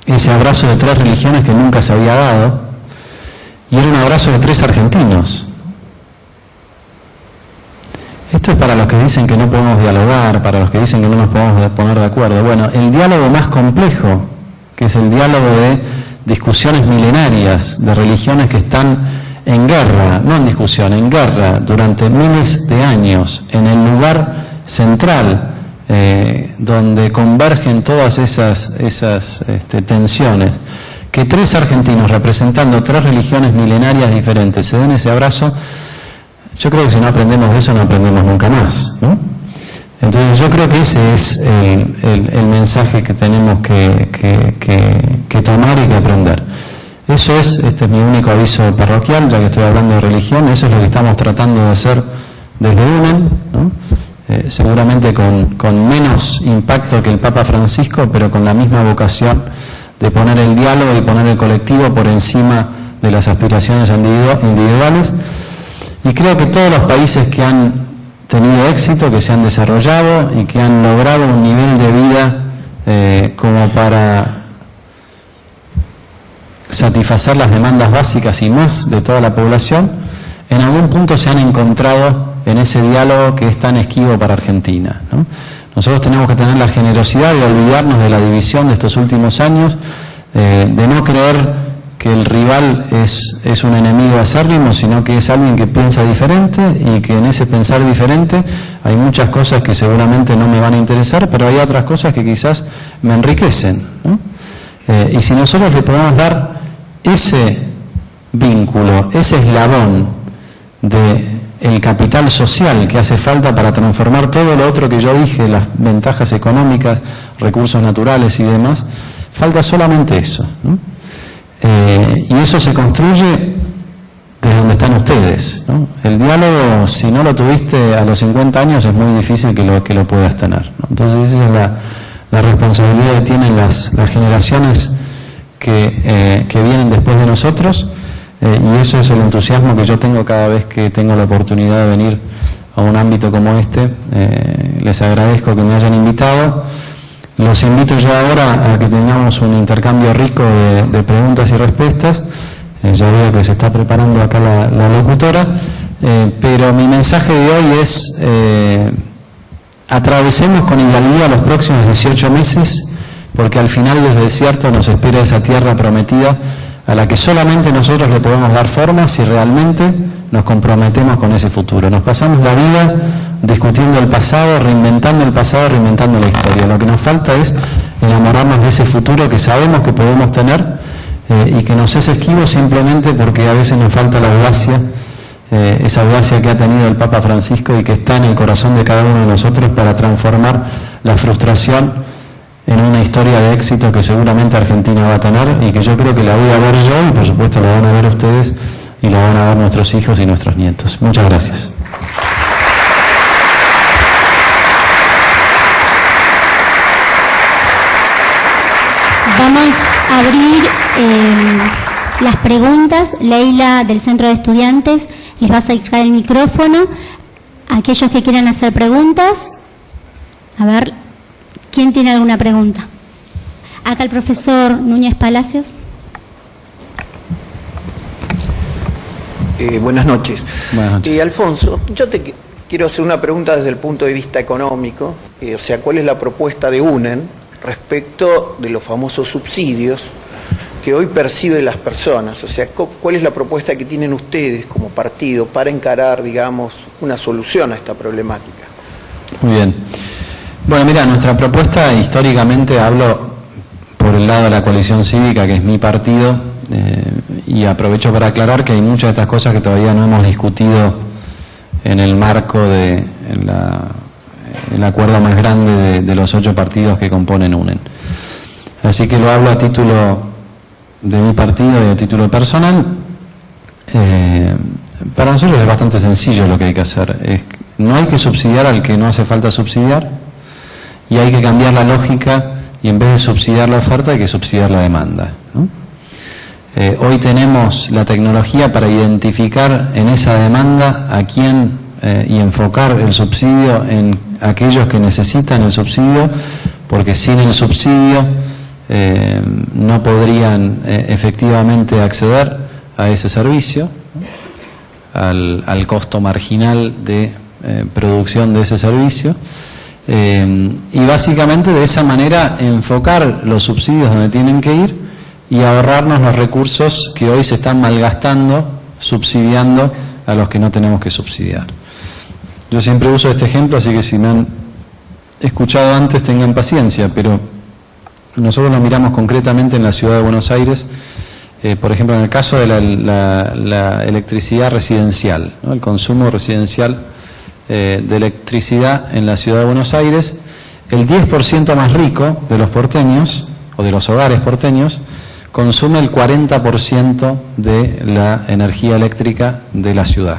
Ese abrazo de 3 religiones que nunca se había dado, y era un abrazo de 3 argentinos. Esto es para los que dicen que no podemos dialogar, para los que dicen que no nos podemos poner de acuerdo. Bueno, el diálogo más complejo, que es el diálogo de discusiones milenarias, de religiones que están en guerra, no en discusión, en guerra, durante miles de años, en el lugar central, donde convergen todas esas tensiones, que 3 argentinos representando 3 religiones milenarias diferentes se den ese abrazo. Yo creo que si no aprendemos de eso no aprendemos nunca más, ¿no? Entonces yo creo que ese es el mensaje que tenemos que tomar y que aprender. Eso es, este es mi único aviso parroquial, ya que estoy hablando de religión. Eso es lo que estamos tratando de hacer desde UNEN, ¿no? Seguramente con menos impacto que el Papa Francisco, pero con la misma vocación de poner el diálogo y poner el colectivo por encima de las aspiraciones individuales. Y creo que todos los países que han tenido éxito, que se han desarrollado y que han logrado un nivel de vida como para satisfacer las demandas básicas y más de toda la población, en algún punto se han encontrado en ese diálogo que es tan esquivo para Argentina, ¿no? Nosotros tenemos que tener la generosidad de olvidarnos de la división de estos últimos años, de no creer que el rival es un enemigo acérrimo, sino que es alguien que piensa diferente, y que en ese pensar diferente hay muchas cosas que seguramente no me van a interesar, pero hay otras cosas que quizás me enriquecen, ¿no? Y si nosotros le podemos dar ese vínculo, ese eslabón del capital social que hace falta para transformar todo lo otro que yo dije, las ventajas económicas, recursos naturales y demás, falta solamente eso, ¿no? Y eso se construye desde donde están ustedes, ¿no? El diálogo, si no lo tuviste a los 50 años, es muy difícil que lo puedas tener, ¿no? Entonces esa es la responsabilidad que tienen las generaciones que vienen después de nosotros, y eso es el entusiasmo que yo tengo cada vez que tengo la oportunidad de venir a un ámbito como este. Les agradezco que me hayan invitado. Los invito yo ahora a que tengamos un intercambio rico de preguntas y respuestas. Ya veo que se está preparando acá la locutora, pero mi mensaje de hoy es: atravesemos con hidalguía los próximos 18 meses, porque al final del desierto nos espera esa tierra prometida a la que solamente nosotros le podemos dar forma si realmente nos comprometemos con ese futuro. Nos pasamos la vida discutiendo el pasado, reinventando la historia. Lo que nos falta es enamorarnos de ese futuro que sabemos que podemos tener, y que nos es esquivo simplemente porque a veces nos falta la audacia, esa audacia que ha tenido el Papa Francisco y que está en el corazón de cada uno de nosotros para transformar la frustración en una historia de éxito que seguramente Argentina va a tener, y que yo creo que la voy a ver yo, y por supuesto la van a ver ustedes y la van a ver nuestros hijos y nuestros nietos. Muchas gracias. Vamos a abrir las preguntas. Leila, del Centro de Estudiantes, les va a acercar el micrófono. Aquellos que quieran hacer preguntas, a ver, ¿quién tiene alguna pregunta? Acá el profesor Núñez Palacios. Buenas noches. Buenas noches. Alfonso, yo te quiero hacer una pregunta desde el punto de vista económico. O sea, ¿cuál es la propuesta de UNEN respecto de los famosos subsidios que hoy perciben las personas? O sea, ¿cuál es la propuesta que tienen ustedes como partido para encarar, digamos, una solución a esta problemática? Muy bien. Bueno, mira, nuestra propuesta, históricamente hablo por el lado de la coalición cívica, que es mi partido, y aprovecho para aclarar que hay muchas de estas cosas que todavía no hemos discutido en el marco de el acuerdo más grande de los 8 partidos que componen UNEN. Así que lo hablo a título de mi partido y a título personal. Para nosotros es bastante sencillo lo que hay que hacer. No hay que subsidiar al que no hace falta subsidiar, y hay que cambiar la lógica, y en vez de subsidiar la oferta hay que subsidiar la demanda, ¿no? Hoy tenemos la tecnología para identificar en esa demanda a quién y enfocar el subsidio en aquellos que necesitan el subsidio, porque sin el subsidio no podrían efectivamente acceder a ese servicio, al costo marginal de producción de ese servicio. Y básicamente de esa manera enfocar los subsidios donde tienen que ir y ahorrarnos los recursos que hoy se están malgastando subsidiando a los que no tenemos que subsidiar. Yo siempre uso este ejemplo, así que si me han escuchado antes tengan paciencia, pero nosotros lo miramos concretamente en la ciudad de Buenos Aires, por ejemplo en el caso de la electricidad residencial, ¿no? El consumo residencial de electricidad en la ciudad de Buenos Aires, el 10% más rico de los porteños, o de los hogares porteños, consume el 40% de la energía eléctrica de la ciudad.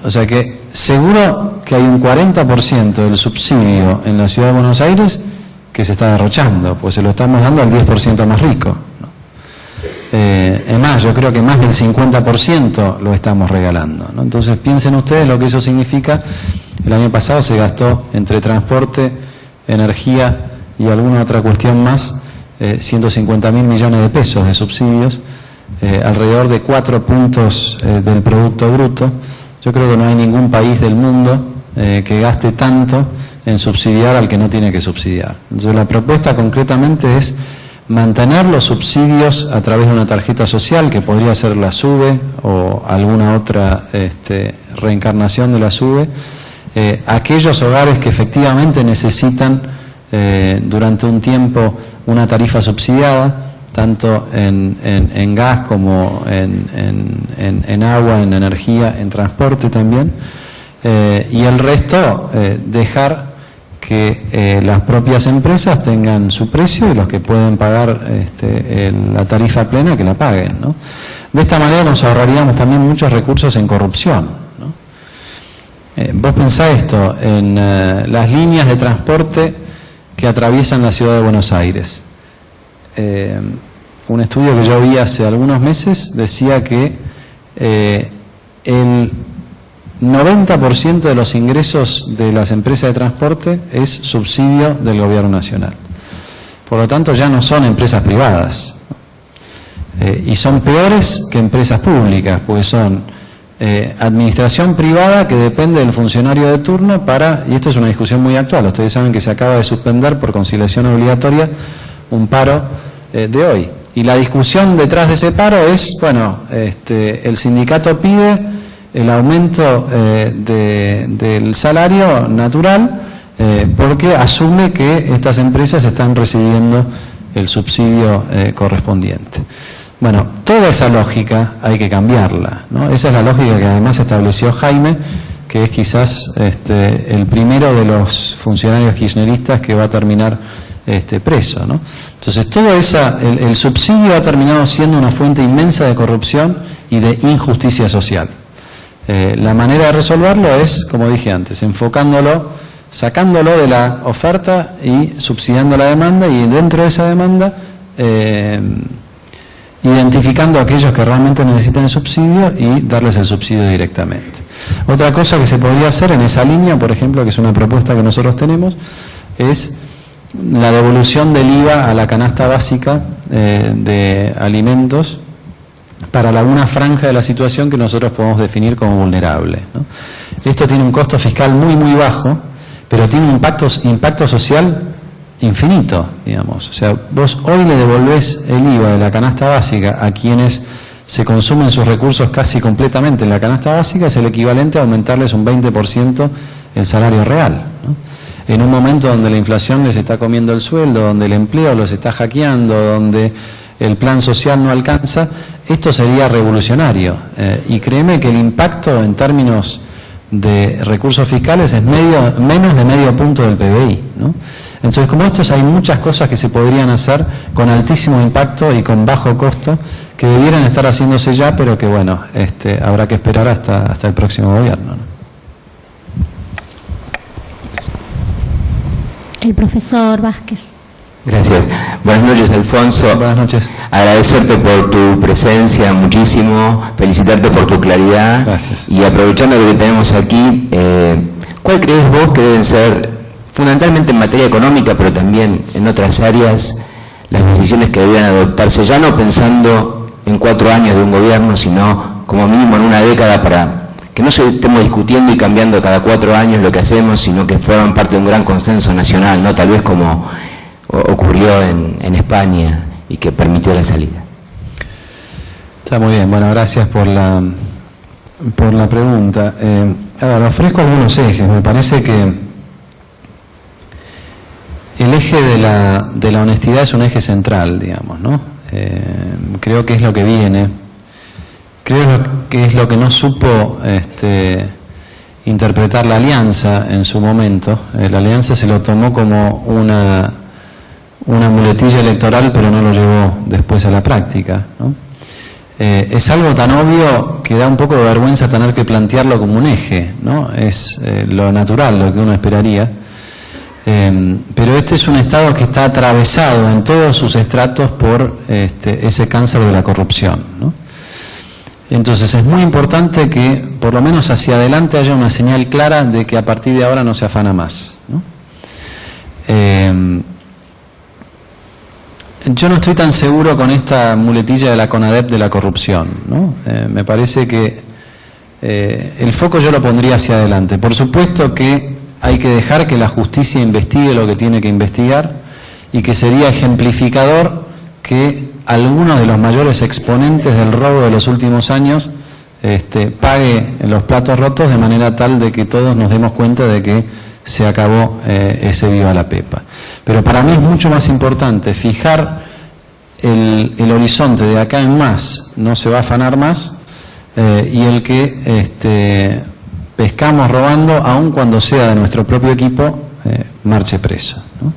O sea que seguro que hay un 40% del subsidio en la ciudad de Buenos Aires que se está derrochando, pues se lo estamos dando al 10% más rico, ¿no? Es más, yo creo que más del 50% lo estamos regalando, ¿no? Entonces piensen ustedes lo que eso significa. El año pasado se gastó entre transporte, energía y alguna otra cuestión más, 150.000 millones de pesos de subsidios, alrededor de 4 puntos del Producto Bruto. Yo creo que no hay ningún país del mundo que gaste tanto en subsidiar al que no tiene que subsidiar. Entonces la propuesta concretamente es mantener los subsidios a través de una tarjeta social, que podría ser la SUBE o alguna otra reencarnación de la SUBE, aquellos hogares que efectivamente necesitan durante un tiempo una tarifa subsidiada, tanto en gas como en agua, en energía, en transporte también, y el resto dejar que las propias empresas tengan su precio y los que pueden pagar la tarifa plena que la paguen, ¿no? De esta manera nos ahorraríamos también muchos recursos en corrupción, ¿no? Vos pensá esto, en las líneas de transporte que atraviesan la ciudad de Buenos Aires. Un estudio que yo vi hace algunos meses decía que el 90% de los ingresos de las empresas de transporte es subsidio del gobierno nacional. Por lo tanto, ya no son empresas privadas, y son peores que empresas públicas, pues son administración privada que depende del funcionario de turno y esto es una discusión muy actual, ustedes saben que se acaba de suspender por conciliación obligatoria un paro de hoy, y la discusión detrás de ese paro es, bueno, el sindicato pide el aumento del salario natural porque asume que estas empresas están recibiendo el subsidio correspondiente. Bueno, toda esa lógica hay que cambiarla, ¿no? Esa es la lógica que además estableció Jaime, que es quizás el primero de los funcionarios kirchneristas que va a terminar preso, ¿no? Entonces todo el subsidio ha terminado siendo una fuente inmensa de corrupción y de injusticia social. La manera de resolverlo es, como dije antes, enfocándolo, sacándolo de la oferta y subsidiando la demanda, y dentro de esa demanda identificando a aquellos que realmente necesitan el subsidio y darles el subsidio directamente. Otra cosa que se podría hacer en esa línea, por ejemplo, que es una propuesta que nosotros tenemos, es la devolución del IVA a la canasta básica de alimentos para alguna franja de la situación que nosotros podemos definir como vulnerable, ¿no? Esto tiene un costo fiscal muy muy bajo, pero tiene un impacto social infinito, digamos. O sea, vos hoy le devolvés el IVA de la canasta básica a quienes se consumen sus recursos casi completamente en la canasta básica, es el equivalente a aumentarles un 20% el salario real, ¿no? En un momento donde la inflación les está comiendo el sueldo, donde el empleo los está hackeando, donde el plan social no alcanza, esto sería revolucionario, y créeme que el impacto en términos de recursos fiscales es menos de medio punto del PBI, ¿no? Entonces, como estos, hay muchas cosas que se podrían hacer con altísimo impacto y con bajo costo, que debieran estar haciéndose ya, pero que bueno, habrá que esperar hasta el próximo gobierno, ¿no? El profesor Vázquez. Gracias. Buenas noches, Alfonso. Buenas noches. Agradecerte por tu presencia muchísimo, felicitarte por tu claridad. Gracias. Y aprovechando lo que tenemos aquí, ¿cuál crees vos que deben ser, fundamentalmente en materia económica, pero también en otras áreas, las decisiones que deberían adoptarse, ya no pensando en 4 años de un gobierno, sino como mínimo en una década, para que no se estemos discutiendo y cambiando cada 4 años lo que hacemos, sino que forman parte de un gran consenso nacional, ¿no? Tal vez como ocurrió en España y que permitió la salida? Está muy bien, bueno, gracias por la pregunta. A ver, ofrezco algunos ejes. Me parece que el eje de la honestidad es un eje central, digamos, ¿no? Creo que es lo que viene. Creo que es lo que no supo interpretar la Alianza en su momento. La Alianza se lo tomó como una muletilla electoral, pero no lo llevó después a la práctica, ¿no? Es algo tan obvio que da un poco de vergüenza tener que plantearlo como un eje, ¿no? Es lo natural, lo que uno esperaría. Pero este es un Estado que está atravesado en todos sus estratos por ese cáncer de la corrupción, ¿no? Entonces es muy importante que por lo menos hacia adelante haya una señal clara de que a partir de ahora no se afana más, ¿no? Yo no estoy tan seguro con esta muletilla de la CONADEP de la corrupción, ¿no? Me parece que el foco yo lo pondría hacia adelante. Por supuesto que hay que dejar que la justicia investigue lo que tiene que investigar, y que sería ejemplificador que algunos de los mayores exponentes del robo de los últimos años pague los platos rotos, de manera tal de que todos nos demos cuenta de que se acabó ese viva la pepa. Pero para mí es mucho más importante fijar el horizonte de acá en más, no se va a afanar más, y el que pescamos robando, aun cuando sea de nuestro propio equipo, marche preso, ¿no?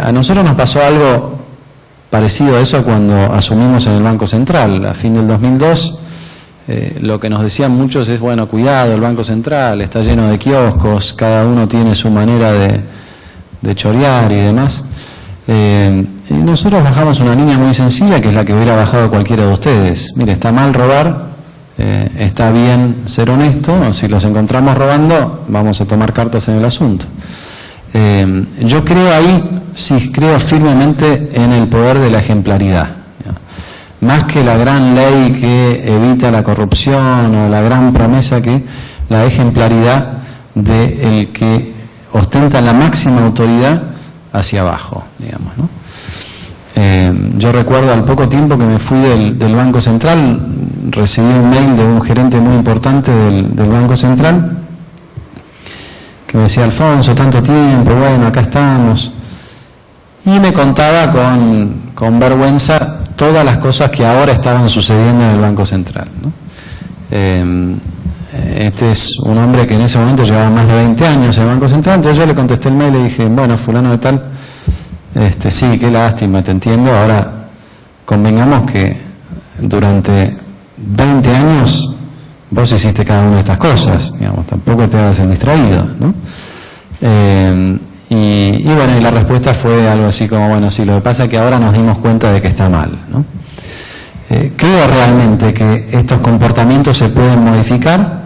A nosotros nos pasó algo parecido a eso cuando asumimos en el Banco Central, a fin del 2002. Lo que nos decían muchos es, bueno, cuidado, el Banco Central está lleno de kioscos, cada uno tiene su manera de chorear y demás. Y nosotros bajamos una línea muy sencilla, que es la que hubiera bajado cualquiera de ustedes. Mire, está mal robar, está bien ser honesto, si los encontramos robando, vamos a tomar cartas en el asunto. Yo creo ahí, sí, creo firmemente en el poder de la ejemplaridad. Más que la gran ley que evita la corrupción o la gran promesa, que la ejemplaridad del que ostenta la máxima autoridad hacia abajo, digamos, ¿no? Yo recuerdo al poco tiempo que me fui del Banco Central, recibí un mail de un gerente muy importante del Banco Central que me decía: Alfonso, tanto tiempo, bueno, acá estamos. Y me contaba con vergüenza todas las cosas que ahora estaban sucediendo en el Banco Central, ¿no? Este es un hombre que en ese momento llevaba más de 20 años en el Banco Central. Entonces yo le contesté el mail y le dije: bueno, fulano de tal, sí, qué lástima, te entiendo. Ahora convengamos que durante 20 años vos hiciste cada una de estas cosas, digamos, tampoco te hagas el distraído, ¿no? Y bueno, y la respuesta fue algo así como: bueno, sí, lo que pasa es que ahora nos dimos cuenta de que está mal, ¿no? Creo realmente que estos comportamientos se pueden modificar,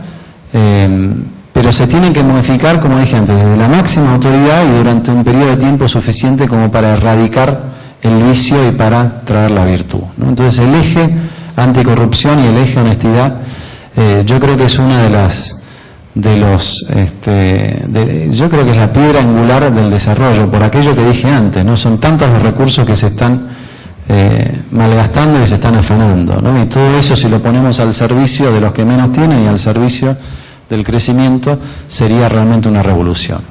pero se tienen que modificar, como dije antes, desde la máxima autoridad y durante un periodo de tiempo suficiente como para erradicar el vicio y para traer la virtud, ¿no? Entonces el eje anticorrupción y el eje honestidad, yo creo que es una yo creo que es la piedra angular del desarrollo, por aquello que dije antes, ¿no? Son tantos los recursos que se están malgastando y se están afanando, ¿no? Y todo eso, si lo ponemos al servicio de los que menos tienen y al servicio del crecimiento, sería realmente una revolución.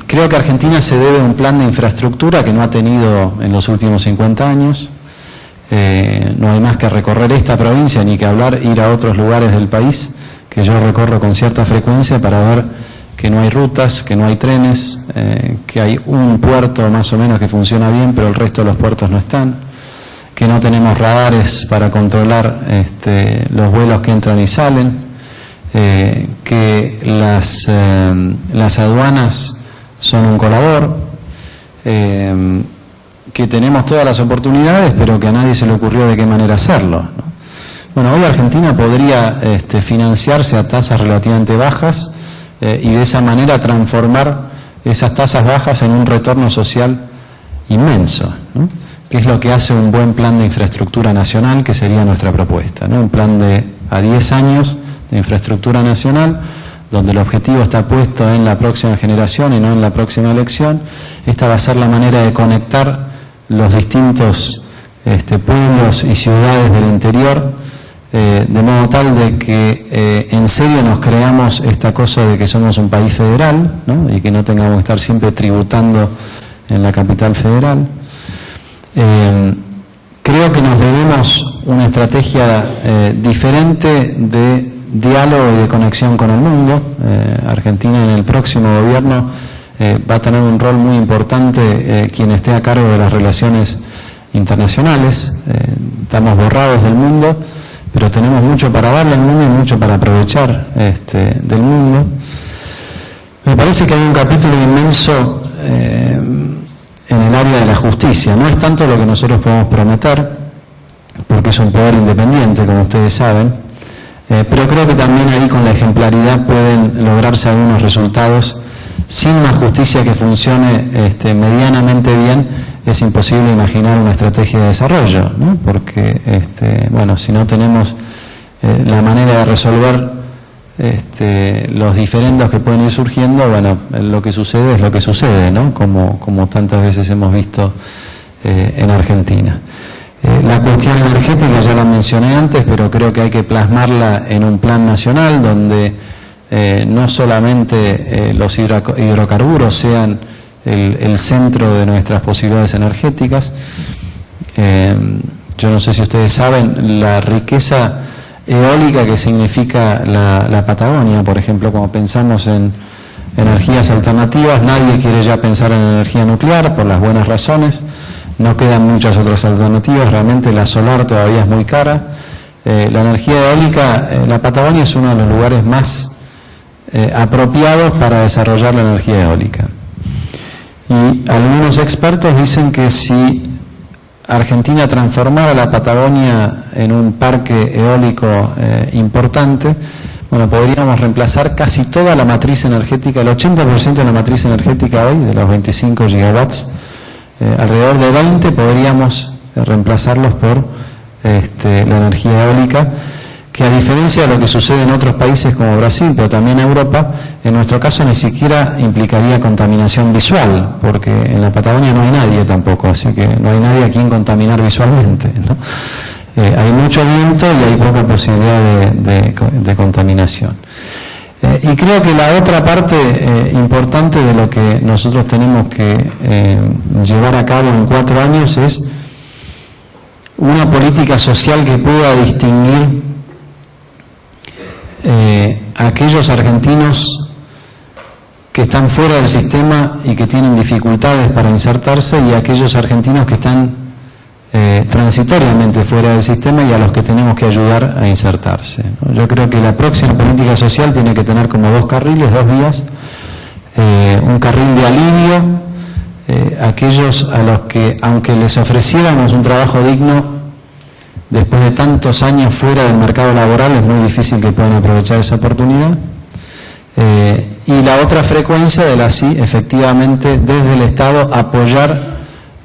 Creo que Argentina se debe a un plan de infraestructura que no ha tenido en los últimos 50 años. No hay más que recorrer esta provincia, ni que ir a otros lugares del país, que yo recorro con cierta frecuencia, para ver que no hay rutas, que no hay trenes, que hay un puerto más o menos que funciona bien, pero el resto de los puertos no están, que no tenemos radares para controlar los vuelos que entran y salen, que las aduanas son un colador, que tenemos todas las oportunidades, pero que a nadie se le ocurrió de qué manera hacerlo, ¿no? Bueno, hoy Argentina podría financiarse a tasas relativamente bajas y de esa manera transformar esas tasas bajas en un retorno social inmenso, ¿no? Que es lo que hace un buen plan de infraestructura nacional, que sería nuestra propuesta, ¿no? Un plan a 10 años de infraestructura nacional, donde el objetivo está puesto en la próxima generación y no en la próxima elección. Esta va a ser la manera de conectar los distintos pueblos y ciudades del interior, de modo tal de que en serio nos creamos esta cosa de que somos un país federal, ¿no? Y que no tengamos que estar siempre tributando en la capital federal. Creo que nos debemos una estrategia diferente de diálogo y de conexión con el mundo. Argentina en el próximo gobierno va a tener un rol muy importante quien esté a cargo de las relaciones internacionales. Estamos borrados del mundo, pero tenemos mucho para darle al mundo y mucho para aprovechar del mundo. Me parece que hay un capítulo inmenso en el área de la justicia. No es tanto lo que nosotros podemos prometer, porque es un poder independiente, como ustedes saben, pero creo que también ahí con la ejemplaridad pueden lograrse algunos resultados. Sin una justicia que funcione medianamente bien, es imposible imaginar una estrategia de desarrollo, ¿no? Porque, bueno, si no tenemos la manera de resolver los diferendos que pueden ir surgiendo, bueno, lo que sucede es lo que sucede, ¿no? Como tantas veces hemos visto en Argentina. La cuestión energética ya la mencioné antes, pero creo que hay que plasmarla en un plan nacional donde no solamente los hidrocarburos sean el centro de nuestras posibilidades energéticas. Yo no sé si ustedes saben la riqueza eólica que significa la Patagonia, por ejemplo. Cuando pensamos en energías alternativas, nadie quiere ya pensar en energía nuclear por las buenas razones. No quedan muchas otras alternativas, realmente la solar todavía es muy cara. La energía eólica, la Patagonia es uno de los lugares más apropiados para desarrollar la energía eólica. Y algunos expertos dicen que si Argentina transformara la Patagonia en un parque eólico importante, bueno, podríamos reemplazar casi toda la matriz energética, el 80% de la matriz energética hoy, de los 25 gigawatts, alrededor de 20 podríamos reemplazarlos por la energía eólica, que a diferencia de lo que sucede en otros países como Brasil, pero también Europa, en nuestro caso ni siquiera implicaría contaminación visual, porque en la Patagonia no hay nadie tampoco, así que no hay nadie a quien contaminar visualmente, ¿no? Hay mucho viento y hay poca posibilidad de contaminación. Y creo que la otra parte importante de lo que nosotros tenemos que llevar a cabo en 4 años es una política social que pueda distinguir a aquellos argentinos que están fuera del sistema y que tienen dificultades para insertarse, y a aquellos argentinos que están transitoriamente fuera del sistema y a los que tenemos que ayudar a insertarse, ¿no? Yo creo que la próxima política social tiene que tener como 2 carriles, 2 vías. Un carril de alivio, aquellos a los que, aunque les ofreciéramos un trabajo digno, después de tantos años fuera del mercado laboral, es muy difícil que puedan aprovechar esa oportunidad. Y la otra frecuencia de la sí, efectivamente, desde el Estado apoyar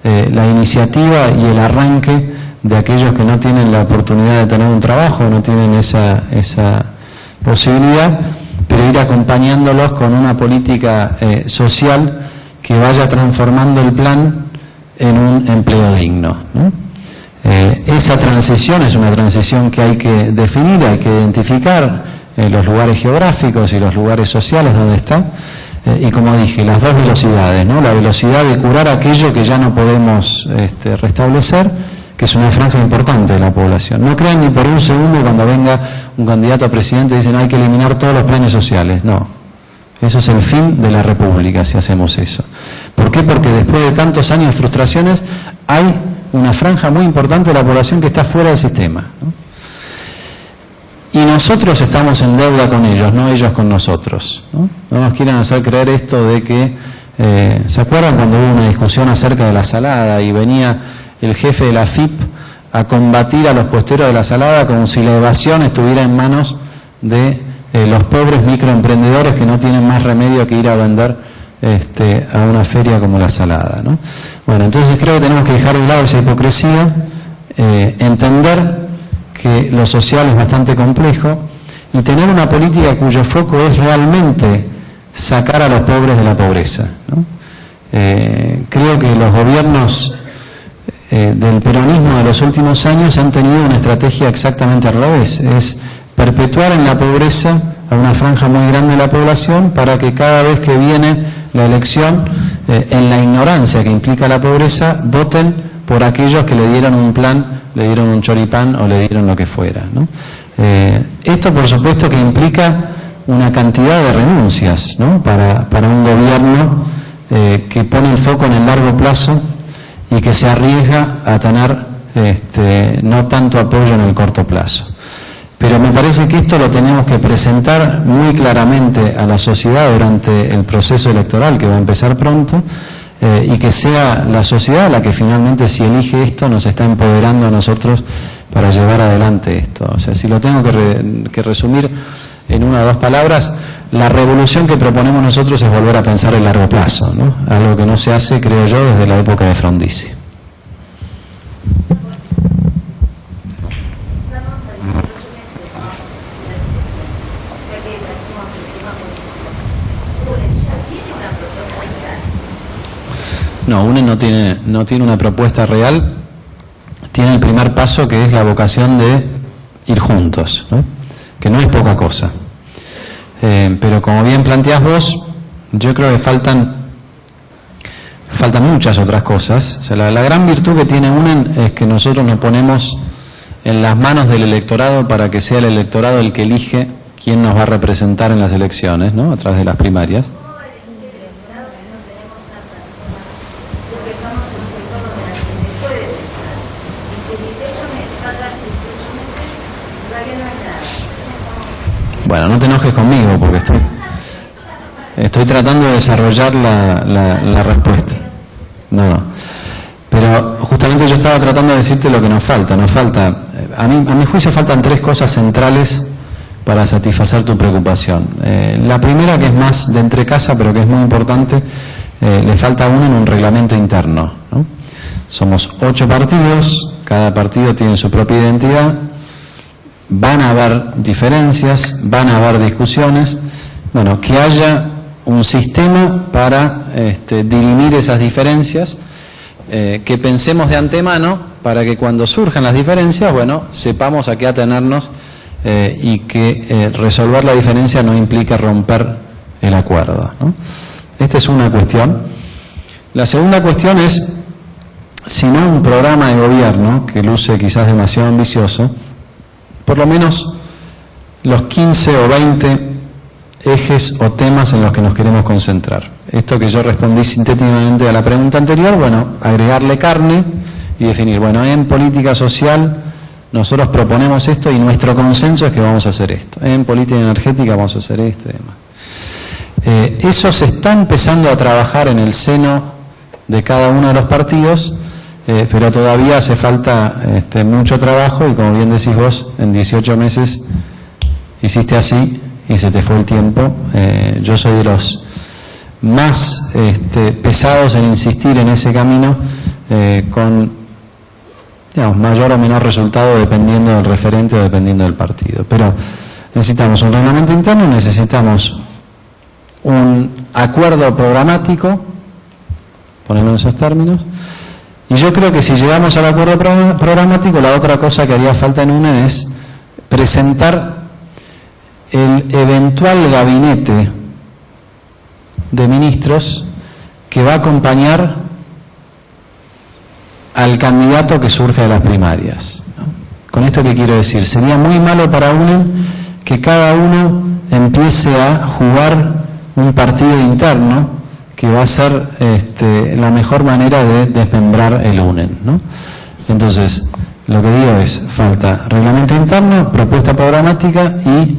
la iniciativa y el arranque de aquellos que no tienen la oportunidad de tener un trabajo, no tienen esa posibilidad, pero ir acompañándolos con una política social que vaya transformando el plan en un empleo digno, ¿no? Esa transición es una transición que hay que definir, hay que identificar los lugares geográficos y los lugares sociales donde está, y como dije, las 2 velocidades, ¿no? La velocidad de curar aquello que ya no podemos restablecer, que es una franja importante de la población. No crean ni por un segundo cuando venga un candidato a presidente y dicen hay que eliminar todos los planes sociales. No, eso es el fin de la República si hacemos eso. ¿Por qué? Porque después de tantos años de frustraciones hay una franja muy importante de la población que está fuera del sistema, ¿no? Y nosotros estamos en deuda con ellos, no ellos con nosotros, ¿no? No nos quieran hacer creer esto de que ¿Se acuerdan cuando hubo una discusión acerca de la salada y venía el jefe de la FIP a combatir a los puesteros de la salada como si la evasión estuviera en manos de los pobres microemprendedores que no tienen más remedio que ir a vender a una feria como la salada, ¿no? Bueno, entonces creo que tenemos que dejar de lado esa hipocresía, entender que lo social es bastante complejo y tener una política cuyo foco es realmente sacar a los pobres de la pobreza, ¿no? Creo que los gobiernos del peronismo de los últimos años han tenido una estrategia exactamente al revés, es perpetuar en la pobreza a una franja muy grande de la población para que cada vez que viene la elección, en la ignorancia que implica la pobreza, voten por aquellos que le dieron un plan, le dieron un choripán o le dieron lo que fuera, ¿no? Esto por supuesto que implica una cantidad de renuncias, ¿no? para un gobierno que pone el foco en el largo plazo y que se arriesga a tener no tanto apoyo en el corto plazo. Pero me parece que esto lo tenemos que presentar muy claramente a la sociedad durante el proceso electoral que va a empezar pronto, y que sea la sociedad la que finalmente, si elige esto, nos está empoderando a nosotros para llevar adelante esto. O sea, si lo tengo que resumir en una o dos palabras, la revolución que proponemos nosotros es volver a pensar el largo plazo, ¿no? Algo que no se hace, creo yo, desde la época de Frondizi. No, UNE no tiene una propuesta real, tiene el primer paso que es la vocación de ir juntos, ¿no? Que no es poca cosa. Pero como bien planteás vos, yo creo que faltan muchas otras cosas. O sea, la gran virtud que tiene UNE es que nosotros nos ponemos en las manos del electorado para que sea el electorado el que elige quién nos va a representar en las elecciones, ¿no? A través de las primarias. Bueno, no te enojes conmigo porque estoy tratando de desarrollar la respuesta. No. Pero justamente yo estaba tratando de decirte lo que nos falta. A mi juicio faltan tres cosas centrales para satisfacer tu preocupación. La primera, que es más de entrecasa, pero que es muy importante, le falta en un reglamento interno, ¿no? Somos 8 partidos, cada partido tiene su propia identidad. Van a haber diferencias, van a haber discusiones. Bueno, que haya un sistema para dirimir esas diferencias, que pensemos de antemano para que cuando surjan las diferencias, bueno, sepamos a qué atenernos, y que resolver la diferencia no implica romper el acuerdo, ¿no? Esta es una cuestión. La segunda cuestión es, si no un programa de gobierno que luce quizás demasiado ambicioso, por lo menos los 15 o 20 ejes o temas en los que nos queremos concentrar. Esto que yo respondí sintéticamente a la pregunta anterior, bueno, agregarle carne y definir, bueno, en política social nosotros proponemos esto y nuestro consenso es que vamos a hacer esto. En política energética vamos a hacer esto y demás. Eso se está empezando a trabajar en el seno de cada uno de los partidos, pero todavía hace falta mucho trabajo y, como bien decís vos, en 18 meses hiciste así y se te fue el tiempo. Yo soy de los más pesados en insistir en ese camino, con, digamos, mayor o menor resultado dependiendo del referente o dependiendo del partido. Pero necesitamos un reglamento interno, necesitamos un acuerdo programático, ponerlo en esos términos. Y yo creo que si llegamos al acuerdo programático, la otra cosa que haría falta en UNE es presentar el eventual gabinete de ministros que va a acompañar al candidato que surge de las primarias, ¿no? Con esto, ¿qué quiero decir? Sería muy malo para UNE que cada uno empiece a jugar un partido interno que va a ser la mejor manera de desmembrar el UNEN, ¿no? Entonces, lo que digo es, falta reglamento interno, propuesta programática y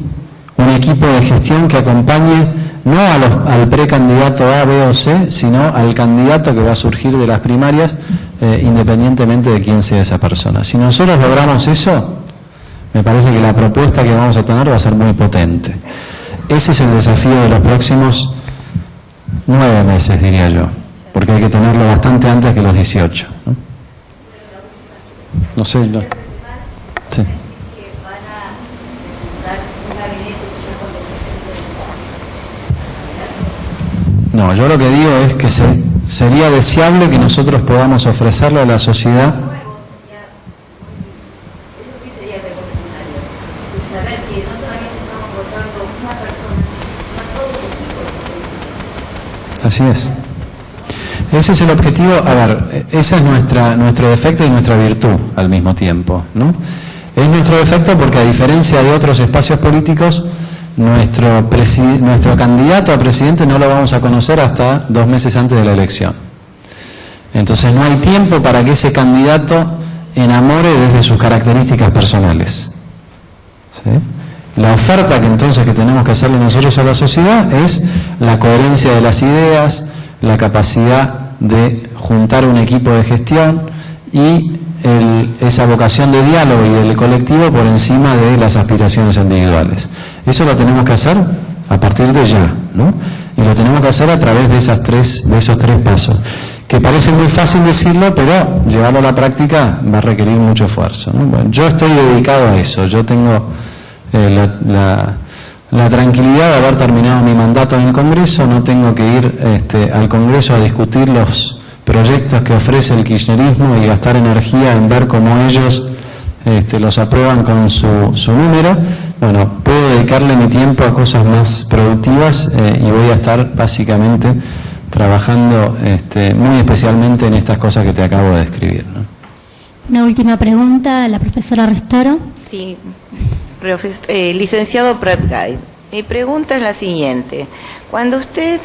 un equipo de gestión que acompañe no al precandidato A, B o C, sino al candidato que va a surgir de las primarias, independientemente de quién sea esa persona. Si nosotros logramos eso, me parece que la propuesta que vamos a tener va a ser muy potente. Ese es el desafío de los próximos 9 meses, diría yo, porque hay que tenerlo bastante antes que los 18. No sé, no. Sí. No, yo lo que digo es que sería deseable que nosotros podamos ofrecerle a la sociedad. Así es. Ese es el objetivo. A ver, ese es nuestro defecto y nuestra virtud al mismo tiempo, ¿no? Es nuestro defecto porque, a diferencia de otros espacios políticos, nuestro candidato a presidente no lo vamos a conocer hasta 2 meses antes de la elección. Entonces no hay tiempo para que ese candidato enamore desde sus características personales. ¿Sí? La oferta que tenemos que hacerle nosotros a la sociedad es la coherencia de las ideas, la capacidad de juntar un equipo de gestión y esa vocación de diálogo y del colectivo por encima de las aspiraciones individuales. Eso lo tenemos que hacer a partir de ya, ¿no? Y lo tenemos que hacer a través de esos tres pasos, que parece muy fácil decirlo, pero llevarlo a la práctica va a requerir mucho esfuerzo, ¿no? Bueno, yo estoy dedicado a eso. Yo tengo la tranquilidad de haber terminado mi mandato en el Congreso. No tengo que ir al Congreso a discutir los proyectos que ofrece el kirchnerismo y gastar energía en ver cómo ellos los aprueban con su número. Bueno, puedo dedicarle mi tiempo a cosas más productivas y voy a estar básicamente trabajando muy especialmente en estas cosas que te acabo de describir, ¿no? Una última pregunta, la profesora Restoro. Sí, licenciado Pratgay, mi pregunta es la siguiente. Cuando usted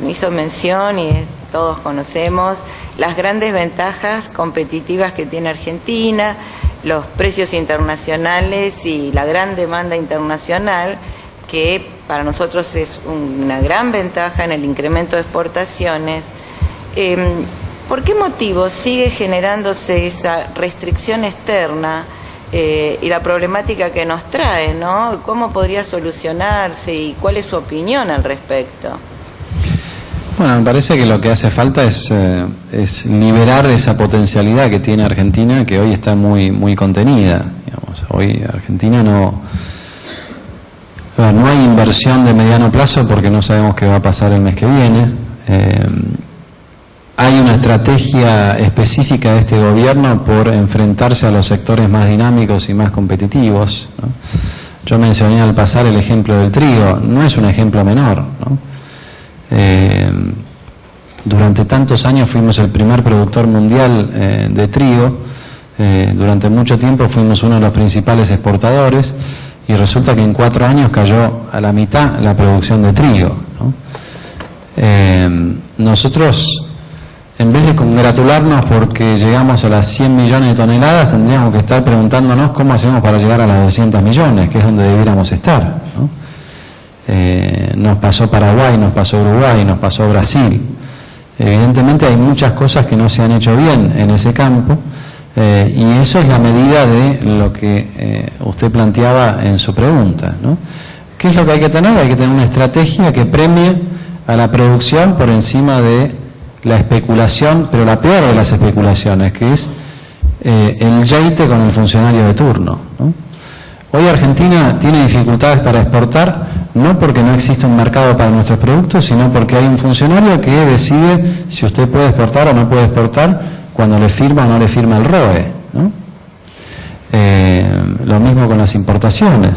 hizo mención, y todos conocemos las grandes ventajas competitivas que tiene Argentina, los precios internacionales y la gran demanda internacional, que para nosotros es una gran ventaja en el incremento de exportaciones, ¿por qué motivo sigue generándose esa restricción externa y la problemática que nos trae, ¿no? ¿Cómo podría solucionarse y cuál es su opinión al respecto? Bueno, me parece que lo que hace falta es liberar esa potencialidad que tiene Argentina, que hoy está muy, muy contenida. Digamos, hoy Argentina no hay inversión de mediano plazo porque no sabemos qué va a pasar el mes que viene. Hay una estrategia específica de este gobierno por enfrentarse a los sectores más dinámicos y más competitivos, ¿no? Yo mencioné al pasar el ejemplo del trigo, no es un ejemplo menor, ¿no? Durante tantos años fuimos el primer productor mundial de trigo, durante mucho tiempo fuimos uno de los principales exportadores y resulta que en 4 años cayó a la mitad la producción de trigo, ¿no? Nosotros, en vez de congratularnos porque llegamos a las 100 millones de toneladas, tendríamos que estar preguntándonos cómo hacemos para llegar a las 200 millones, que es donde debiéramos estar, ¿no? Nos pasó Paraguay, nos pasó Uruguay, nos pasó Brasil. Evidentemente hay muchas cosas que no se han hecho bien en ese campo, y eso es la medida de lo que usted planteaba en su pregunta, ¿no? ¿Qué es lo que hay que tener? Hay que tener una estrategia que premie a la producción por encima de la especulación, pero la peor de las especulaciones, que es el yeite con el funcionario de turno, ¿no? Hoy Argentina tiene dificultades para exportar, no porque no existe un mercado para nuestros productos, sino porque hay un funcionario que decide si usted puede exportar o no puede exportar cuando le firma o no le firma el ROE, ¿no? Lo mismo con las importaciones.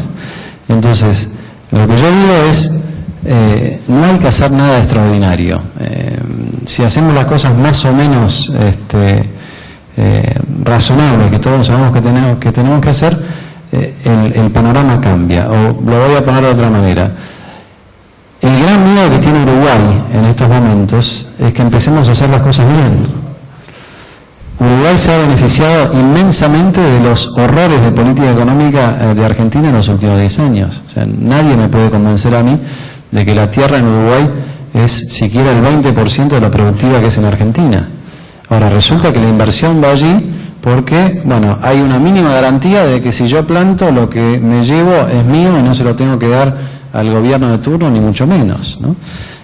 Entonces, lo que yo digo es, no hay que hacer nada extraordinario. Si hacemos las cosas más o menos razonables, que todos sabemos que tenemos que hacer, el panorama cambia. O lo voy a poner de otra manera. El gran miedo que tiene Uruguay en estos momentos es que empecemos a hacer las cosas bien. Uruguay se ha beneficiado inmensamente de los horrores de política económica de Argentina en los últimos 10 años. O sea, nadie me puede convencer a mí de que la tierra en Uruguay es siquiera el 20% de la productiva que es en Argentina. Ahora, resulta que la inversión va allí porque, bueno, hay una mínima garantía de que si yo planto, lo que me llevo es mío y no se lo tengo que dar al gobierno de turno, ni mucho menos, ¿no?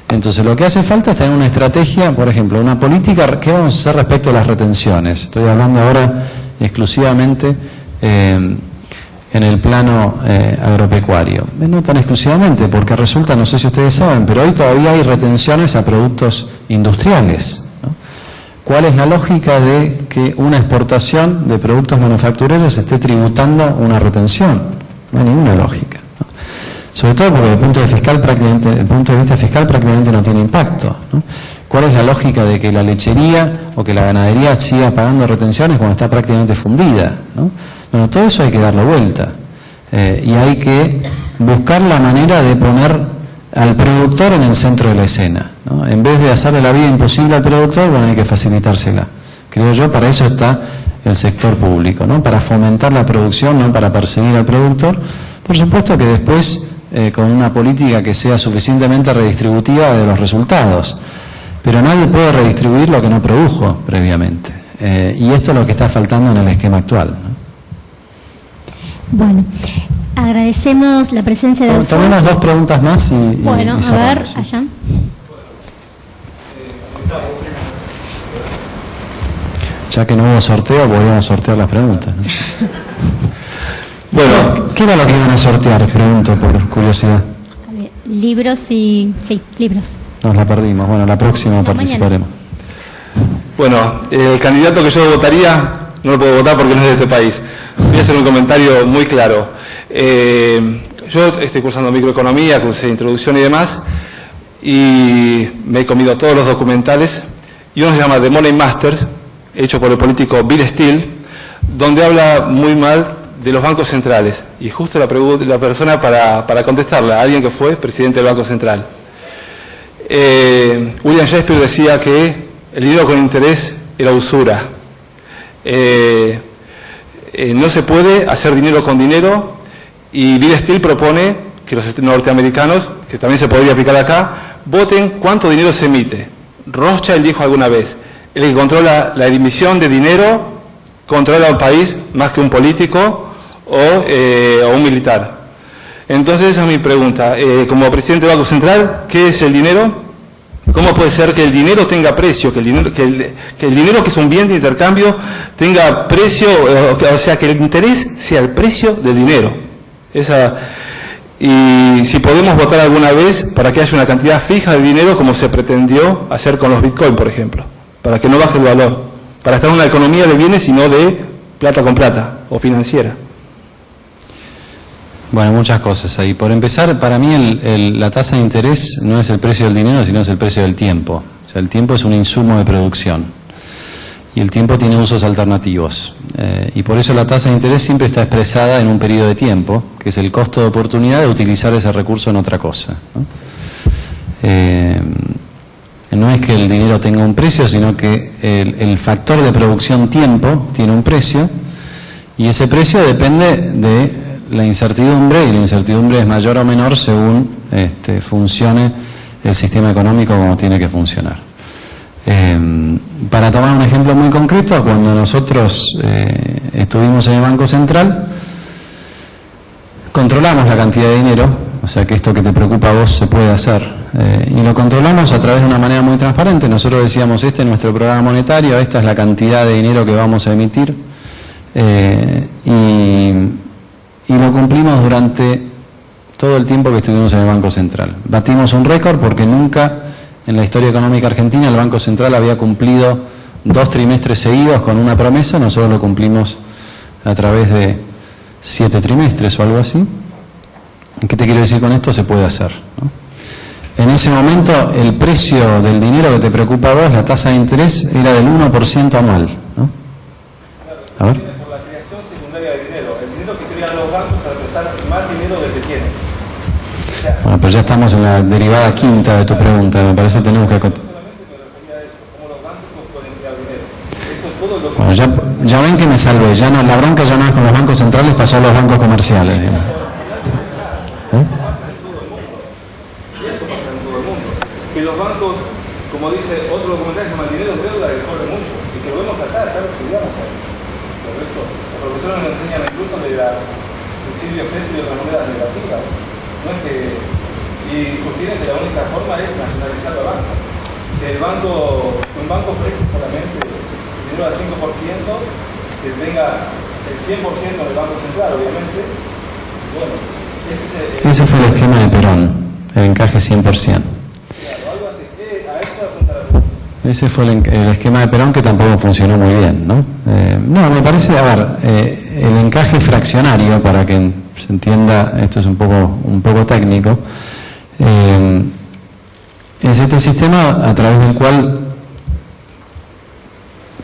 Entonces, lo que hace falta es tener una estrategia, por ejemplo, una política. ¿Qué vamos a hacer respecto a las retenciones? Estoy hablando ahora exclusivamente en el plano agropecuario. No tan exclusivamente, porque resulta, no sé si ustedes saben, pero hoy todavía hay retenciones a productos industriales, ¿no? ¿Cuál es la lógica de que una exportación de productos manufactureros esté tributando una retención? No hay ninguna lógica, ¿no? Sobre todo porque desde el punto de vista fiscal prácticamente no tiene impacto, ¿no? ¿Cuál es la lógica de que la lechería o que la ganadería siga pagando retenciones cuando está prácticamente fundida, ¿no? Bueno, todo eso hay que darle vuelta y hay que buscar la manera de poner al productor en el centro de la escena, ¿no? En vez de hacerle la vida imposible al productor, bueno, hay que facilitársela. Creo yo, para eso está el sector público, ¿no? Para fomentar la producción, no para perseguir al productor. Por supuesto que después, con una política que sea suficientemente redistributiva de los resultados. Pero nadie puede redistribuir lo que no produjo previamente. Y esto es lo que está faltando en el esquema actual, ¿no? Bueno, agradecemos la presencia de... Tomemos dos preguntas más y bueno, y a ver, cerramos, allá. Ya que no hubo sorteo, podríamos sortear las preguntas, ¿no? Bueno, ¿qué era lo que iban a sortear? Pregunto por curiosidad. A ver, libros y... sí, libros. Nos la perdimos. Bueno, la próxima participaremos. Bueno, el candidato que yo votaría, no lo puedo votar porque no es de este país. Voy a hacer un comentario muy claro. Yo estoy cursando microeconomía, cursé introducción y demás, y me he comido todos los documentales, y uno se llama The Money Masters, hecho por el político Bill Steele, donde habla muy mal de los bancos centrales. Y justo la persona para contestarla, alguien que fue presidente del Banco Central. William Shakespeare decía que el dinero con interés era usura. No se puede hacer dinero con dinero, y Bill Steele propone que los norteamericanos, que también se podría aplicar acá, voten cuánto dinero se emite. Rothschild dijo alguna vez, el que controla la emisión de dinero controla un país más que un político o un militar. Entonces esa es mi pregunta. Como presidente del Banco Central, ¿qué es el dinero? ¿Cómo puede ser que el dinero tenga precio, que el dinero que es un bien de intercambio tenga precio, o sea, que el interés sea el precio del dinero? Y si podemos votar alguna vez para que haya una cantidad fija de dinero como se pretendió hacer con los Bitcoin, por ejemplo, para que no baje el valor, para estar en una economía de bienes y no de plata con plata o financiera. Bueno, muchas cosas ahí. Por empezar, para mí la tasa de interés no es el precio del dinero, sino es el precio del tiempo. O sea, el tiempo es un insumo de producción y el tiempo tiene usos alternativos. Y por eso la tasa de interés siempre está expresada en un periodo de tiempo, que es el costo de oportunidad de utilizar ese recurso en otra cosa, ¿no? No es que el dinero tenga un precio, sino que el factor de producción tiempo tiene un precio, y ese precio depende de la incertidumbre, y la incertidumbre es mayor o menor según funcione el sistema económico como tiene que funcionar. Para tomar un ejemplo muy concreto, cuando nosotros estuvimos en el Banco Central, controlamos la cantidad de dinero, o sea que esto que te preocupa a vos se puede hacer, y lo controlamos a través de una manera muy transparente. Nosotros decíamos, este es nuestro programa monetario, esta es la cantidad de dinero que vamos a emitir, y lo cumplimos durante todo el tiempo que estuvimos en el Banco Central. Batimos un récord porque nunca en la historia económica argentina el Banco Central había cumplido 2 trimestres seguidos con una promesa. Nosotros lo cumplimos a través de 7 trimestres o algo así. ¿Qué te quiero decir con esto? Se puede hacer, ¿no? En ese momento el precio del dinero que te preocupa a vos, la tasa de interés, era del 1% anual, ¿no? A ver. Bueno, pero ya estamos en la derivada quinta de tu pregunta. Me parece que tenemos que... Bueno, ya ven que me salvé. Ya no, la bronca ya no es con los bancos centrales, pasó a los bancos comerciales, digamos. como dice otro documental que se llama El dinero es deuda, que corre mucho, y que lo vemos acá lo estudiamos ahí. Por eso, los profesores nos enseñan incluso de la Silvio Gesell de otras maneras negativas. No es que, y sugieren que la única forma es nacionalizar la banca. Que un banco preste solamente dinero al 5%, que tenga el 100% en el Banco Central, obviamente. Bueno, ese fue el esquema de Perón, el encaje 100%. Ese fue el esquema de Perón, que tampoco funcionó muy bien, ¿no? No, me parece, a ver, el encaje fraccionario, para que se entienda, esto es un poco técnico, es este sistema a través del cual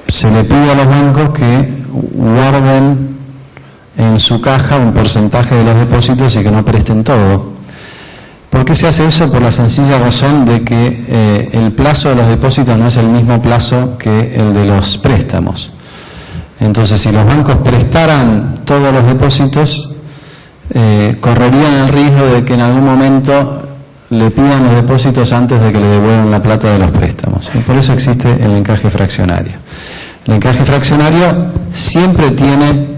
se le pide a los bancos que guarden en su caja un porcentaje de los depósitos y que no presten todo. ¿Por qué se hace eso? Por la sencilla razón de que el plazo de los depósitos no es el mismo plazo que el de los préstamos. Entonces, si los bancos prestaran todos los depósitos, correrían el riesgo de que en algún momento le pidan los depósitos antes de que le devuelvan la plata de los préstamos. Y por eso existe el encaje fraccionario. El encaje fraccionario siempre tiene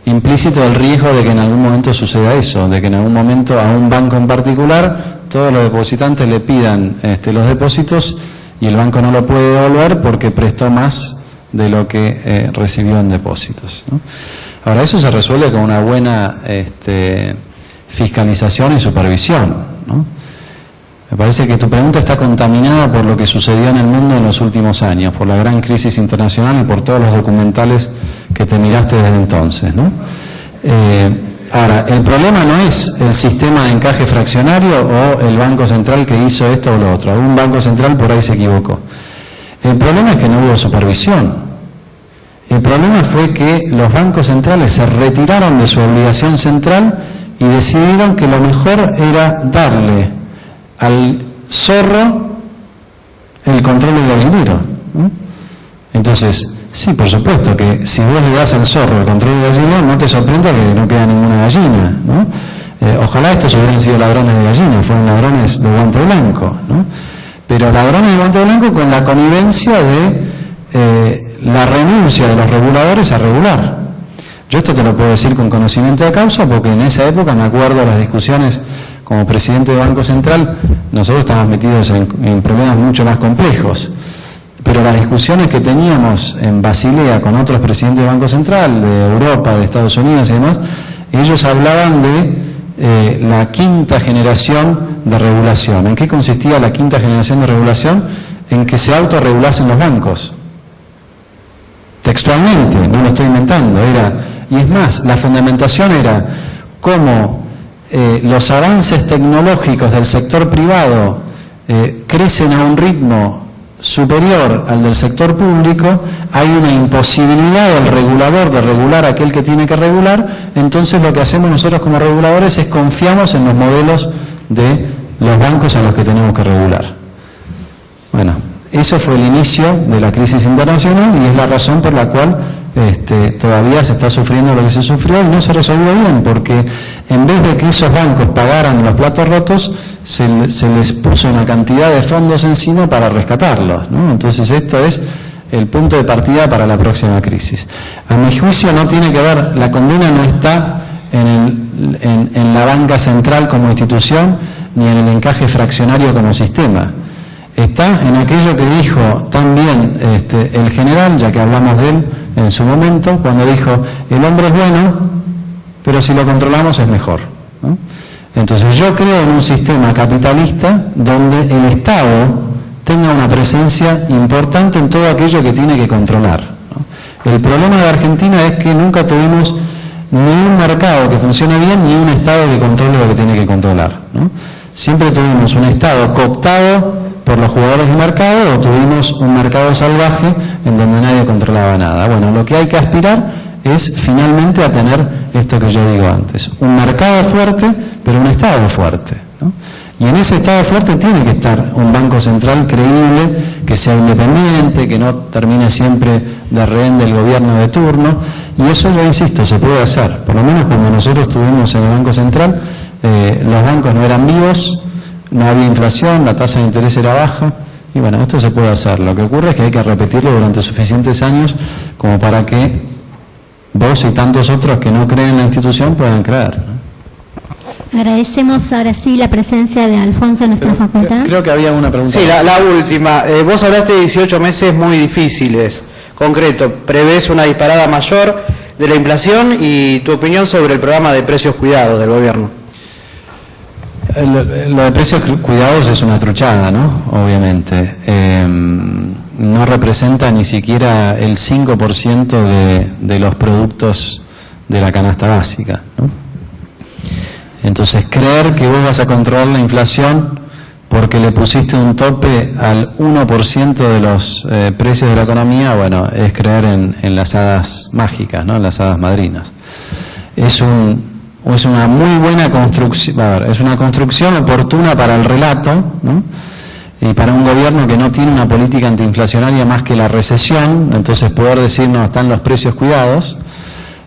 implícito el riesgo de que en algún momento suceda eso, de que en algún momento a un banco en particular todos los depositantes le pidan los depósitos y el banco no lo puede devolver porque prestó más de lo que recibió en depósitos, ¿no? Ahora, eso se resuelve con una buena fiscalización y supervisión, ¿no? Me parece que tu pregunta está contaminada por lo que sucedió en el mundo en los últimos años, por la gran crisis internacional y por todos los documentales que te miraste desde entonces, ¿no? Ahora, el problema no es el sistema de encaje fraccionario o el Banco Central que hizo esto o lo otro. Un Banco Central por ahí se equivocó. El problema es que no hubo supervisión. El problema fue que los bancos centrales se retiraron de su obligación central y decidieron que lo mejor era darle al zorro el control del gallinero, ¿no? Entonces, sí, por supuesto que si vos le das al zorro el control del gallinero, no te sorprenda que no queda ninguna gallina, ¿no? Ojalá estos hubieran sido ladrones de gallinas, fueron ladrones de guante blanco, ¿no? Pero ladrones de guante blanco con la connivencia de la renuncia de los reguladores a regular. Yo esto te lo puedo decir con conocimiento de causa porque en esa época me acuerdo de las discusiones como presidente del Banco Central. Nosotros estábamos metidos en problemas mucho más complejos, pero las discusiones que teníamos en Basilea con otros presidentes del Banco Central, de Europa, de Estados Unidos y demás, ellos hablaban de la quinta generación de regulación. ¿En qué consistía la quinta generación de regulación? En que se autorregulasen los bancos. Textualmente, no lo estoy inventando, y es más, la fundamentación era cómo los avances tecnológicos del sector privado crecen a un ritmo superior al del sector público, hay una imposibilidad del regulador de regular a aquel que tiene que regular. Entonces lo que hacemos nosotros como reguladores es confiamos en los modelos de los bancos a los que tenemos que regular. Bueno, eso fue el inicio de la crisis internacional y es la razón por la cual todavía se está sufriendo lo que se sufrió y no se resolvió bien, porque en vez de que esos bancos pagaran los platos rotos, se les puso una cantidad de fondos encima para rescatarlos, ¿no? Entonces esto es el punto de partida para la próxima crisis. A mi juicio no tiene que ver, la condena no está en la banca central como institución, ni en el encaje fraccionario como sistema. Está en aquello que dijo también el general, ya que hablamos de él en su momento, cuando dijo, el hombre es bueno, pero si lo controlamos es mejor, ¿no? Entonces yo creo en un sistema capitalista donde el Estado tenga una presencia importante en todo aquello que tiene que controlar, ¿no? El problema de Argentina es que nunca tuvimos ni un mercado que funcione bien, ni un Estado que controle lo que tiene que controlar, ¿no? Siempre tuvimos un Estado cooptado por los jugadores de mercado o tuvimos un mercado salvaje en donde nadie controlaba nada. Bueno, lo que hay que aspirar es finalmente a tener esto que yo digo antes, un mercado fuerte, pero un Estado fuerte, ¿no? Y en ese Estado fuerte tiene que estar un Banco Central creíble, que sea independiente, que no termine siempre de rehén del gobierno de turno, y eso, yo insisto, se puede hacer. Por lo menos cuando nosotros estuvimos en el Banco Central, los bancos no eran vivos, no había inflación, la tasa de interés era baja, y bueno, esto se puede hacer. Lo que ocurre es que hay que repetirlo durante suficientes años como para que vos y tantos otros que no creen en la institución puedan creer, ¿no? Agradecemos ahora sí la presencia de Alfonso en nuestra facultad. Creo que había una pregunta. Sí, la última. Vos hablaste de 18 meses muy difíciles. Concreto, ¿prevés una disparada mayor de la inflación y tu opinión sobre el programa de precios cuidados del gobierno? Lo de precios cuidados es una truchada, ¿no? Obviamente. No representa ni siquiera el 5% de los productos de la canasta básica, ¿no? Entonces, creer que vos vas a controlar la inflación porque le pusiste un tope al 1% de los precios de la economía, bueno, es creer en las hadas mágicas, ¿no? En las hadas madrinas. Es una muy buena construcción, es una construcción oportuna para el relato, ¿no? Y para un gobierno que no tiene una política antiinflacionaria más que la recesión, entonces poder decir, no, están los precios cuidados,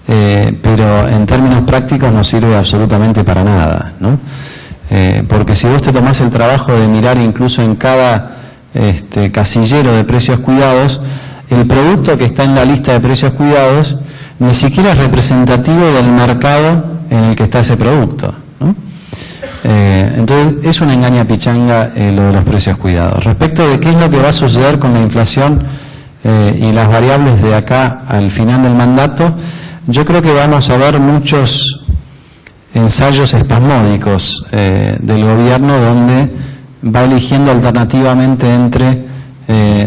pero en términos prácticos no sirve absolutamente para nada, ¿no? Porque si vos te tomás el trabajo de mirar incluso en cada casillero de precios cuidados, el producto que está en la lista de precios cuidados ni siquiera es representativo del mercado en el que está ese producto, ¿no? Entonces es una engaña pichanga lo de los precios cuidados. Respecto de qué es lo que va a suceder con la inflación y las variables de acá al final del mandato, yo creo que vamos a ver muchos ensayos espasmódicos del gobierno donde va eligiendo alternativamente entre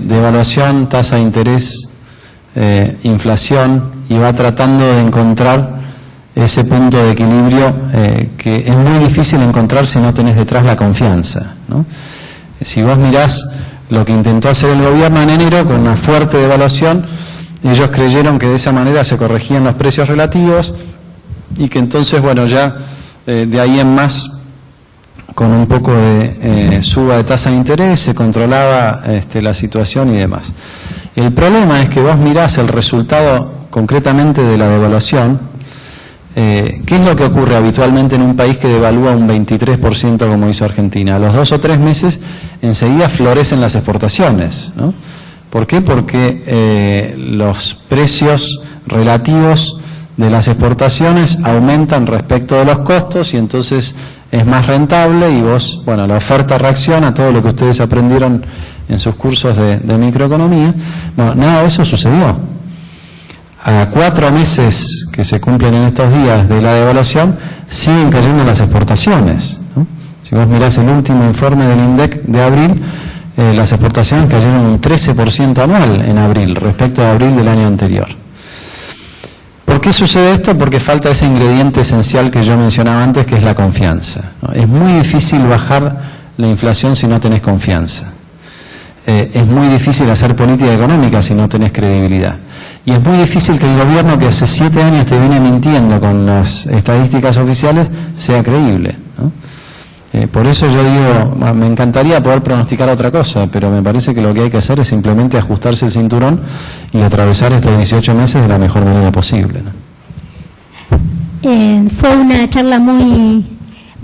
devaluación, tasa de interés, inflación, y va tratando de encontrar ese punto de equilibrio que es muy difícil encontrar si no tenés detrás la confianza, ¿no? Si vos mirás lo que intentó hacer el gobierno en enero con una fuerte devaluación, ellos creyeron que de esa manera se corregían los precios relativos y que entonces, bueno, ya de ahí en más, con un poco de suba de tasa de interés, se controlaba la situación y demás. El problema es que vos mirás el resultado concretamente de la devaluación. ¿Qué es lo que ocurre habitualmente en un país que devalúa un 23% como hizo Argentina? A los 2 o 3 meses enseguida florecen las exportaciones, ¿no? ¿Por qué? Porque los precios relativos de las exportaciones aumentan respecto de los costos y entonces es más rentable y vos, bueno, la oferta reacciona a todo lo que ustedes aprendieron en sus cursos de microeconomía. No, nada de eso sucedió. A 4 meses que se cumplen en estos días de la devaluación, siguen cayendo las exportaciones, ¿no? Si vos mirás el último informe del INDEC de abril, las exportaciones cayeron un 13% anual en abril, respecto a abril del año anterior. ¿Por qué sucede esto? Porque falta ese ingrediente esencial que yo mencionaba antes, que es la confianza, ¿no? Es muy difícil bajar la inflación si no tenés confianza. Es muy difícil hacer política económica si no tenés credibilidad. Y es muy difícil que el gobierno que hace 7 años te viene mintiendo con las estadísticas oficiales sea creíble, ¿no? Por eso yo digo, me encantaría poder pronosticar otra cosa, pero me parece que lo que hay que hacer es simplemente ajustarse el cinturón y atravesar estos 18 meses de la mejor manera posible, ¿no? Fue una charla muy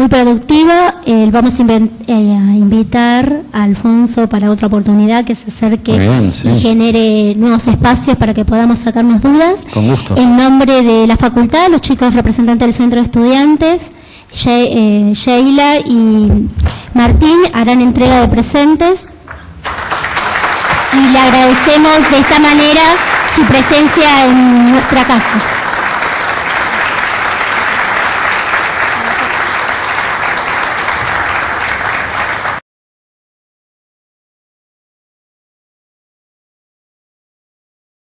productiva. Vamos a invitar a Alfonso para otra oportunidad, que se acerque bien, sí, y genere nuevos espacios para que podamos sacarnos dudas. Con gusto. En nombre de la facultad, los chicos representantes del Centro de Estudiantes, Sheila y Martín, harán entrega de presentes y le agradecemos de esta manera su presencia en nuestra casa.